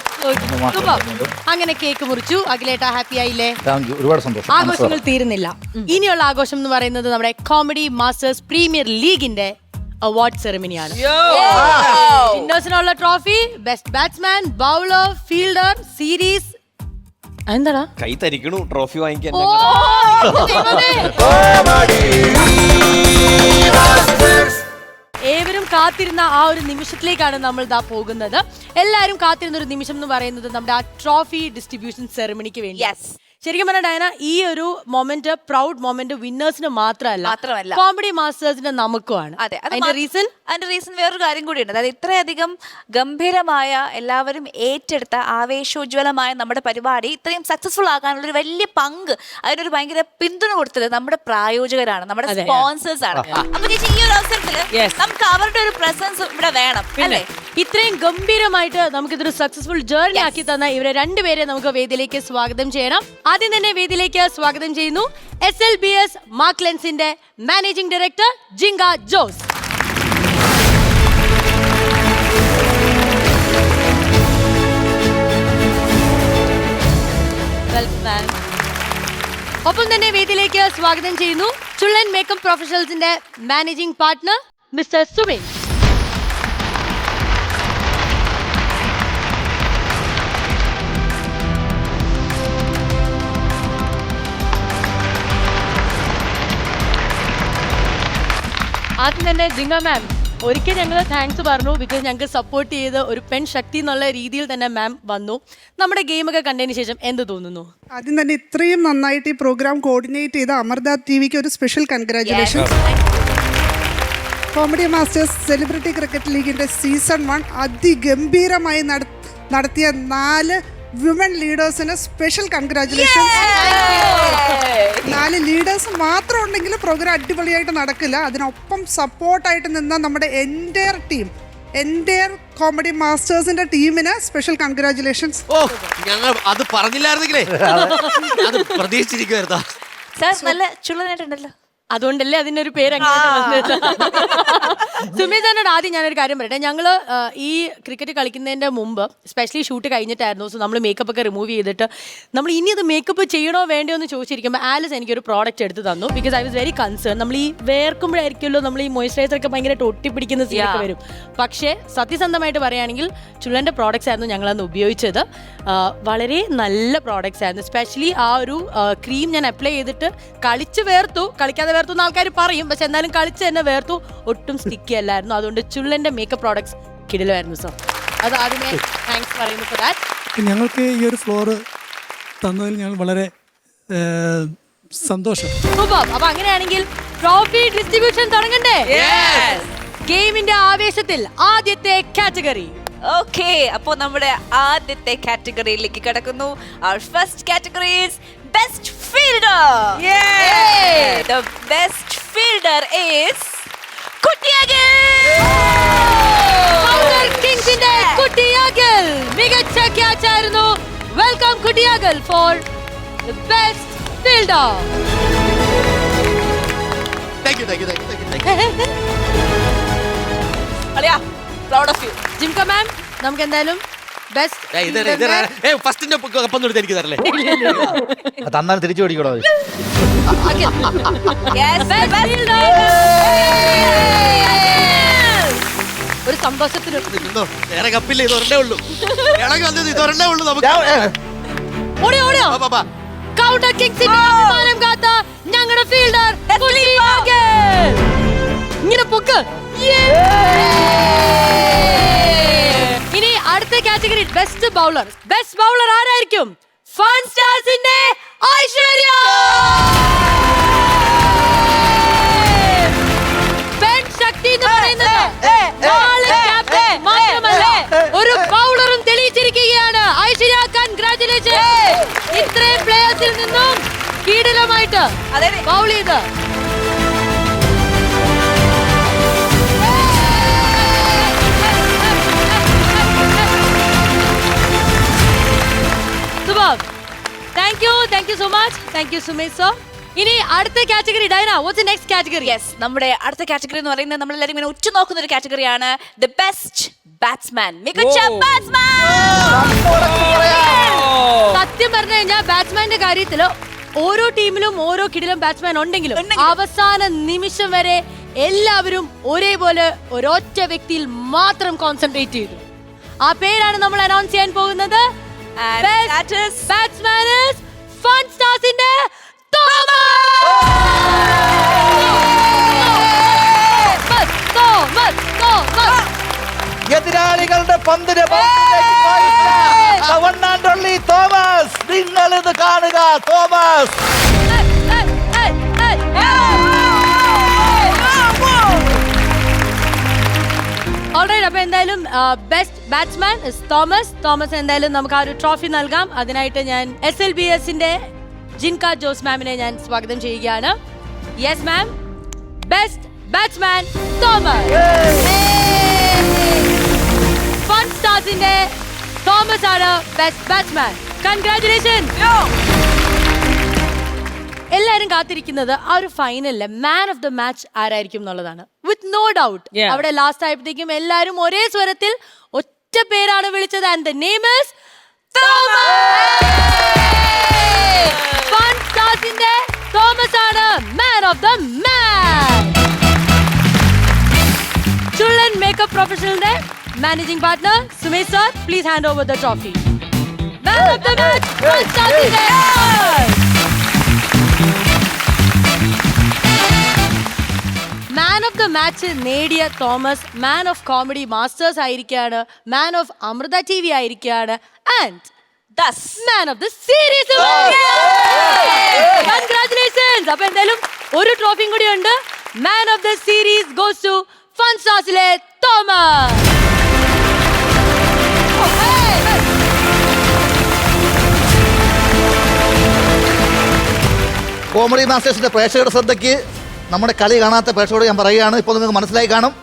Speaker 1: അങ്ങനെ കേക്ക് മുറിച്ചു. അഖിലേട്ടാ ഹാപ്പി ആയില്ലേ?
Speaker 2: താങ്ക് യു, ഒരുപാട് സന്തോഷം.
Speaker 1: ആഘോഷങ്ങൾ തീരുന്നില്ല. ഇനിയുള്ള ആഘോഷം എന്ന് പറയുന്നത് നമ്മുടെ കോമഡി മാസ്റ്റേഴ്സ് പ്രീമിയർ ലീഗിന്റെ അവാർഡ് സെറിമണിയാണ്. വിന്നേഴ്സിനുള്ള trophy, best batsman, bowler, fielder, series. എന്താടാ
Speaker 5: കൈ തരിക്കണു ട്രോഫി വാങ്ങിക്കാൻ.
Speaker 1: ഏവരും കാത്തിരുന്ന ആ ഒരു നിമിഷത്തിലേക്കാണ് നമ്മൾ ദാ പോകുന്നത്. എല്ലാവരും കാത്തിരുന്ന ഒരു നിമിഷം എന്ന് പറയുന്നത് നമ്മുടെ ആ ട്രോഫി ഡിസ്ട്രിബ്യൂഷൻ സെറിമണിക്ക് വേണ്ടി. ശരിക്കും പറഞ്ഞ ഡയന, ഈ ഒരു മൊമെന്റ് പ്രൗഡ് മൊമെന്റ് വിന്നേഴ്സിന് മാത്രമല്ല കോമഡി മാസ്റ്റേഴ്സിന് നമുക്കുമാണ്.
Speaker 10: അതെ,
Speaker 1: അതിന്റെ
Speaker 10: റീസൺ വേറൊരു കാര്യം കൂടിയുണ്ട്. അതായത് ഇത്രയധികം ഗംഭീരമായ, എല്ലാവരും ഏറ്റെടുത്ത ആവേശോജ്വലമായ നമ്മുടെ പരിപാടി ഇത്രയും സക്സസ്ഫുൾ ആകാനുള്ള ഒരു വലിയ പങ്ക്, അതിനൊരു ഭയങ്കര പിന്തുണ കൊടുത്തത് നമ്മുടെ പ്രായോജകരാണ്, നമ്മുടെ സ്പോൺസേഴ്സ് ആണ്. അപ്പൊ ചേച്ചി, ഈ ഒരു അവസരത്തില് നമുക്ക് അവരുടെ ഒരു പ്രസൻസ് ഇവിടെ വേണം അല്ലേ?
Speaker 1: ഇത്രയും ഗംഭീരമായിട്ട് നമുക്ക് ഇതൊരു സക്സസ്ഫുൾ ജേർണി ആക്കി തന്ന ഇവരെ രണ്ടുപേരെ നമുക്ക് വേദിയിലേക്ക് സ്വാഗതം ചെയ്യണം. ആദ്യം തന്നെ വേദിയിലേക്ക് സ്വാഗതം ചെയ്യുന്നു SLBS മാർക്ക് ലെൻസിന്റെ മാനേജിംഗ് ഡയറക്ടർ ജിങ്ക ജോസ്. ഒപ്പം തന്നെ വേദിയിലേക്ക് സ്വാഗതം ചെയ്യുന്നു ചുള്ളൻ മേക്കപ്പ് പ്രൊഫഷണൽസിന്റെ മാനേജിംഗ് പാർട്ട്ണർ മിസ്റ്റർ സുമേഷ്. ആദ്യം തന്നെ ജിങ്ക മാം, ഒരിക്കൽ ഞങ്ങൾ താങ്ക്സ് പറഞ്ഞു, ബിക്കോസ് ഞങ്ങൾക്ക് സപ്പോർട്ട് ചെയ്ത് ഒരു പെൺ ശക്തി എന്നുള്ള രീതിയിൽ തന്നെ മാം വന്നു. നമ്മുടെ ഗെയിമൊക്കെ കണ്ടതിന് ശേഷം എന്ത് തോന്നുന്നു?
Speaker 18: ആദ്യം തന്നെ ഇത്രയും നന്നായിട്ട് ഈ പ്രോഗ്രാം കോർഡിനേറ്റ് ചെയ്ത അമൃത TVക്ക് ഒരു special congratulations. Comedy masters celebrity cricket ലീഗിന്റെ സീസൺ 1 അതിഗംഭീരമായി നടത്തിയ 4 വിമൻ ലീഡേഴ്സിന് സ്പെഷ്യൽ കൺഗ്രാറ്റുലേഷൻ. 4 ലീഡേഴ്സ് മാത്രം ഉണ്ടെങ്കിൽ പ്രോഗ്രാം അടിപൊളിയായിട്ട് നടക്കില്ല. അതിനൊപ്പം സപ്പോർട്ടായിട്ട് നിന്ന നമ്മുടെ എൻറ്റയർ ടീം, എൻറ്റയർ കോമഡി മാസ്റ്റേഴ്സിന്റെ ടീമിന് സ്പെഷ്യൽ കൺഗ്രാറ്റുലേഷൻസ്.
Speaker 3: ഞങ്ങൾ അത് പറഞ്ഞില്ലായിരുന്നെങ്കിലേ അത് പ്രതീക്ഷിച്ചിരിക്കുവായിരുന്നു.
Speaker 10: സാർ നല്ല ചുള്ളനായിട്ടുണ്ടല്ലോ,
Speaker 1: അതുകൊണ്ടല്ലേ അതിനൊരു പേര് സുമേഷ്. ആദ്യം ഞാനൊരു കാര്യം പറയട്ടെ. ഞങ്ങള് ഈ ക്രിക്കറ്റ് കളിക്കുന്നതിന്റെ മുമ്പ്, സ്പെഷ്യലി ഷൂട്ട് കഴിഞ്ഞിട്ടായിരുന്നു, സോ നമ്മൾ മേക്കപ്പ് ഒക്കെ റിമൂവ് ചെയ്തിട്ട് നമ്മൾ ഇനി അത് മേക്കപ്പ് ചെയ്യണോ വേണ്ടയോ എന്ന് ചോദിച്ചിരിക്കുമ്പോൾ ആലിസ് എനിക്കൊരു പ്രോഡക്റ്റ് എടുത്ത് തന്നു. Because I was very concern. നമ്മൾ ഈ വേർക്കുമ്പോഴായിരിക്കുമല്ലോ നമ്മൾ ഈ മോയ്സ്ചറൈസർ ഒക്കെ ഭയങ്കരമായിട്ട് ഒട്ടിപ്പിടിക്കുന്ന സീനൊക്കെ വരും. പക്ഷേ സത്യസന്ധമായിട്ട് പറയുകയാണെങ്കിൽ ചുള്ളന്റെ പ്രോഡക്ട്സ് ആയിരുന്നു ഞങ്ങളന്ന് ഉപയോഗിച്ചത്. വളരെ നല്ല പ്രോഡക്ട്സ് ആയിരുന്നു. സ്പെഷ്യലി ആ ഒരു ക്രീം ഞാൻ അപ്ലൈ ചെയ്തിട്ട് കളിച്ച് വേർത്തു, കളിക്കാതെ വേർത്തുന്ന ആൾക്കാർ പറയും, പക്ഷെ എന്നാലും കളിച്ച് തന്നെ വേർത്തു, ഒട്ടും സ്റ്റിക്കി അല്ലായിരുന്നു. അതുകൊണ്ട് ചുള്ളന്റെ മേക്കപ്പ് പ്രോഡക്ട്സ് കിടിലമായിരുന്നു സർ. അത് ആദ്യമേ താങ്ക്സ് പറയുന്നു ഫോർ ദാറ്റ്.
Speaker 19: ഞങ്ങൾക്ക് ഈ ഒരു ഫ്ലോർ തന്നതിൽ ഞങ്ങൾ വളരെ സന്തോഷം.
Speaker 1: അപ്പൊ അങ്ങനെയാണെങ്കിൽ ട്രോഫി ഡിസ്ട്രിബ്യൂഷൻ തുടങ്ങണ്ടേ? ഗെയിമിന്റെ ആവേശത്തിൽ ആദ്യത്തെ കാറ്റഗറി.
Speaker 10: ഓക്കെ, അപ്പോ നമ്മുടെ ആദ്യത്തെ കാറ്റഗറിയിലേക്ക് കടക്കുന്നു. Our first category is Best Fielder. Yay! The best fielder is Kutiyagil.
Speaker 1: കിങ്സിന്റെ കുട്ടിയാഗൽ മികച്ച ക്യാച്ച് ആയിരുന്നു. വെൽക്കം കുട്ടിയാഗൽ for the best fielder.
Speaker 3: Thank you.
Speaker 10: അളിയാ, proud of you.
Speaker 1: Jimka ma'am, നമുക്ക് എന്തായാലും
Speaker 3: ഫസ്റ്റിന്റെ കപ്പൊന്നും എടുത്ത് എനിക്ക് തരല്ലേ?
Speaker 2: തന്നാലും തിരിച്ചു പിടിക്കണോ?
Speaker 1: ഒരു സന്തോഷത്തിന്
Speaker 3: വേറെ കപ്പില്ല, ഇത് ഒരെണ്ണേ ഉള്ളൂ. ഇളകി വന്നത് ഇത് ഒരെണ്ണേ ഉള്ളൂ നമുക്ക്.
Speaker 1: കൗണ്ടർ കിങ്സിന്റെ അഭിമാനം കാത്ത ഞങ്ങളുടെ ഫീൽഡർ ഇങ്ങനെ പൊക്ക്. ഇനി അടുത്ത category best bowler. Best bowler ആരായിരിക്കും? ഫൺ സ്റ്റാർസിന്റെ ഐശ്വര്യ. പെൺ ശക്തി എന്ന് പറയുന്നത് മാത്രമല്ല, ഒരു ബൗളറും തെളിയിച്ചിരിക്കുകയാണ്. ഐശ്വര്യ, കൺഗ്രാറ്റുലേഷൻ. ഇത്രയും പ്ലേയേഴ്സിൽ നിന്നും കീടിലമായിട്ട് ബൗൾ ചെയ്ത് Thank you so much. Thank you Sumesh sir. ഇനി അടുത്ത category ഡൈന, what's the next category?
Speaker 10: Yes, നമ്മുടെ അടുത്ത കാറ്റഗറി എന്ന് പറയുന്നത് നമ്മൾ എല്ലാവരും ഇങ്ങനെ ഉറ്റുനോക്കുന്ന ഒരു കാറ്റഗറിയാണ് ദി ബെസ്റ്റ് ബാറ്റ്സ്മാൻ. മികച്ച ബാറ്റ്സ്മാൻ.
Speaker 1: സത്യം പറഞ്ഞു കഴിഞ്ഞാൽ ബാറ്റ്സ്മാന്റെ കാര്യത്തില് ഓരോ ടീമിലും ഓരോ കിടിലം ബാറ്റ്സ്മാൻ ഉണ്ടെങ്കിലും അവസാന നിമിഷം വരെ എല്ലാവരും ഒരേപോലെ ഒരൊറ്റ വ്യക്തിയിൽ മാത്രം കോൺസെൻട്രേറ്റ് ചെയ്തു. ആ പേരാണ് നമ്മൾ അനൗൺസ് ചെയ്യാൻ പോകുന്നത്. ബാറ്റ്സ്മാൻ is ഫൺ സ്റ്റാർസിന്റെ
Speaker 2: എതിരാളികളുടെ പന്തിന് തോമസ്, നിങ്ങൾ ഇത് കാണുക. തോമസ്.
Speaker 1: ഓൾറൈറ്റ്, അപ്പൊ എന്തായാലും ബെസ്റ്റ് ബാറ്റ്സ്മാൻ തോമസ് എന്തായാലും നമുക്ക് ആ ഒരു ട്രോഫി നൽകാം. അതിനായിട്ട് ഞാൻ SLBSന്റെ ജിൻക ജോസ് മാമിനെ ഞാൻ സ്വാഗതം ചെയ്യുകയാണ്. Yes ma'am, best batsman Thomas. Fun സ്റ്റാർസിന്റെ തോമസ് ആണ് ബെസ്റ്റ് ബാറ്റ്സ്മാൻ. കൺഗ്രാറ്റുലേഷൻ. എല്ലാരും കാത്തിരിക്കുന്നത് ആ ഒരു ഫൈനലിലെ മാൻ ഓഫ് ദ മാച്ച് ആരായിരിക്കും എന്നുള്ളതാണ്. വിത്ത് നോ ഡൗട്ട് അവിടെ ലാസ്റ്റ് ആയപ്പോഴത്തേക്കും എല്ലാരും ഒരേ സ്വരത്തിൽ ഒറ്റ പേരാണ് വിളിച്ചത്. And the name is fun സ്റ്റാർസിന്റെ തോമസ് ആണ് man of the match. Chullan makeup പ്രൊഫഷണലിന്റെ managing partner Sumesh sir, please hand over the trophy. Man of the match fun സ്റ്റാർസിന്റെ മാൻ ഓഫ് ദ മാച്ച് നേടിയ Thomas man of comedy masters ആയിരിക്കുകയാണ്, man of Amrita TV ആയിരിക്കുകയാണ്, and man of the series. Congratulations. അപ്പൊ എന്തായാലും ഒരു ട്രോഫിയും കൂടി ഉണ്ട്. Man of the series goes to fun സ്റ്റാർസിലെ തോമസ്.
Speaker 2: കോമഡി മാസ്റ്റേഴ്സിന്റെ പ്രേക്ഷകരുടെ ശ്രദ്ധയ്ക്ക്, നമ്മുടെ കളി കാണാത്ത പ്രേക്ഷകരോട് ഞാൻ പറയുകയാണ്, ഇപ്പോൾ നിങ്ങൾക്ക് മനസ്സിലായി കാണും,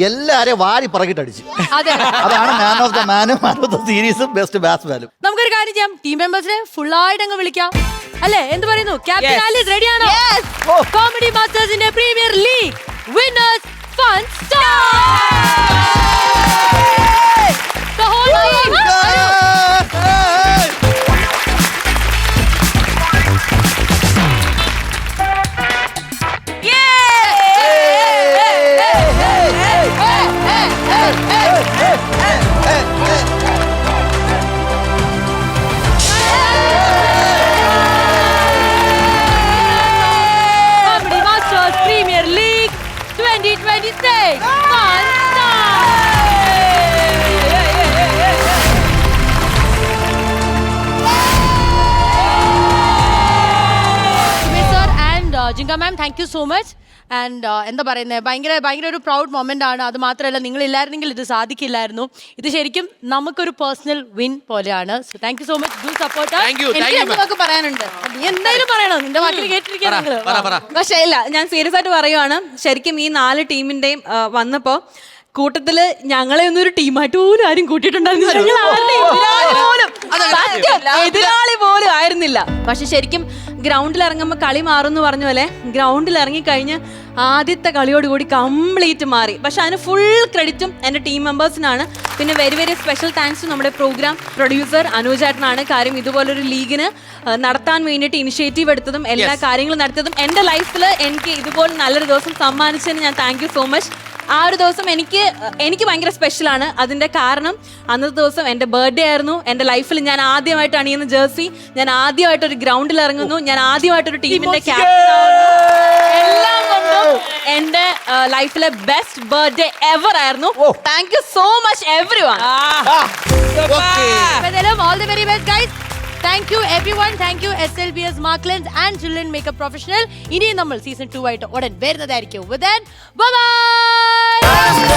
Speaker 2: എല്ലാരെയും വാരി പറക്കിട്ടടിച്ചു. അതാണ് മാൻ ഓഫ് ദ മാനും മാൻ ഓഫ് ദ സീരീസും ബെസ്റ്റ് ബാറ്റ്സ്മാനും.
Speaker 1: നമുക്കൊരു കാര്യം ചെയ്യാം, ടീം മെമ്പേഴ്സിനെ ഫുൾ ആയിട്ട് അങ്ങ് വിളിക്കാം അല്ലേ? എന്ത് പറയുന്നു? ക്യാപ്റ്റൻ ആലിസ് റെഡിയാണോ? കോമഡി മാസ്റ്റേഴ്സിന്റെ premier league winners fun Jinka ma'am, thank you so much. And എന്താ പറയുന്നത്, ഭയങ്കര ഒരു പ്രൗഡ് മൊമെന്റ് ആണ്. അത് മാത്രമല്ല, നിങ്ങൾ ഇല്ലായിരുന്നെങ്കിൽ ഇത് സാധിക്കില്ലായിരുന്നു. ഇത് ശരിക്കും നമുക്കൊരു പേഴ്സണൽ വിൻ പോലെയാണ്. So thank you so much. Do support.
Speaker 10: എനിക്ക് പറയാനുണ്ട്.
Speaker 1: നീ എന്തായാലും പറയണം, നിന്റെ വാക്കിൽ കേട്ടിരിക്കുകയാണ്.
Speaker 10: പക്ഷേ ഇല്ല, ഞാൻ സീരിയസ് ആയിട്ട് പറയുവാണ്. ശരിക്കും ഈ 4 ടീമിന്റെയും വന്നപ്പോ കൂട്ടത്തില് ഞങ്ങളെ ഒന്നും ഒരു ടീമായിട്ട് പോലും ആരും കൂട്ടിയിട്ടുണ്ടായിരുന്നില്ല. എതിരാളി പോലും ആയിരുന്നില്ല. പക്ഷെ ശരിക്കും ഗ്രൗണ്ടിൽ ഇറങ്ങുമ്പോൾ കളി മാറും എന്ന് പറഞ്ഞ പോലെ ഗ്രൗണ്ടിൽ ഇറങ്ങിക്കഴിഞ്ഞ് ആദ്യത്തെ കളിയോടുകൂടി കംപ്ലീറ്റ് മാറി. പക്ഷെ അതിന് ഫുൾ ക്രെഡിറ്റും എൻ്റെ ടീം മെമ്പേഴ്സിനാണ്. പിന്നെ വെരി സ്പെഷ്യൽ താങ്ക്സ് ടു നമ്മുടെ പ്രോഗ്രാം പ്രൊഡ്യൂസർ അനുജേട്ടനാണ്. കാര്യം ഇതുപോലൊരു ലീഗിന് നടത്താൻ വേണ്ടിയിട്ട് ഇനിഷ്യേറ്റീവ് എടുത്തതും എല്ലാ കാര്യങ്ങളും നടത്തിയതും എൻ്റെ ലൈഫിൽ എനിക്ക് ഇതുപോലെ നല്ലൊരു ദിവസം സമ്മാനിച്ചതിന് ഞാൻ താങ്ക് യു സോ മച്ച്. ആ ഒരു ദിവസം എനിക്ക് ഭയങ്കര സ്പെഷ്യലാണ്. അതിൻ്റെ കാരണം അന്നത്തെ ദിവസം എൻ്റെ ബർത്ത്ഡേ ആയിരുന്നു. എൻ്റെ ലൈഫിൽ ഞാൻ ആദ്യമായിട്ട് അണിയുന്ന ജേഴ്സി, ഞാൻ ആദ്യമായിട്ട് ഒരു ഗ്രൗണ്ടിൽ ഇറങ്ങുന്നു, ഞാൻ ആദ്യമായിട്ടൊരു ടീമിന്റെ ക്യാപ്റ്റൻ ആവുന്നു. എല്ലാം കൊണ്ടും എൻ്റെ ലൈഫിലെ ബെസ്റ്റ് ബർത്ത്ഡേ എവർ ആയിരുന്നു. Thank you so much everyone.
Speaker 1: All the very best guys. Thank you everyone. Thank you SLBS Marklands and Children Makeup Professional. ഇനി നമ്മൾ സീസൺ 2 ആയിട്ട് ഉടൻ വരുന്നതായിരിക്കും. With that, bye bye.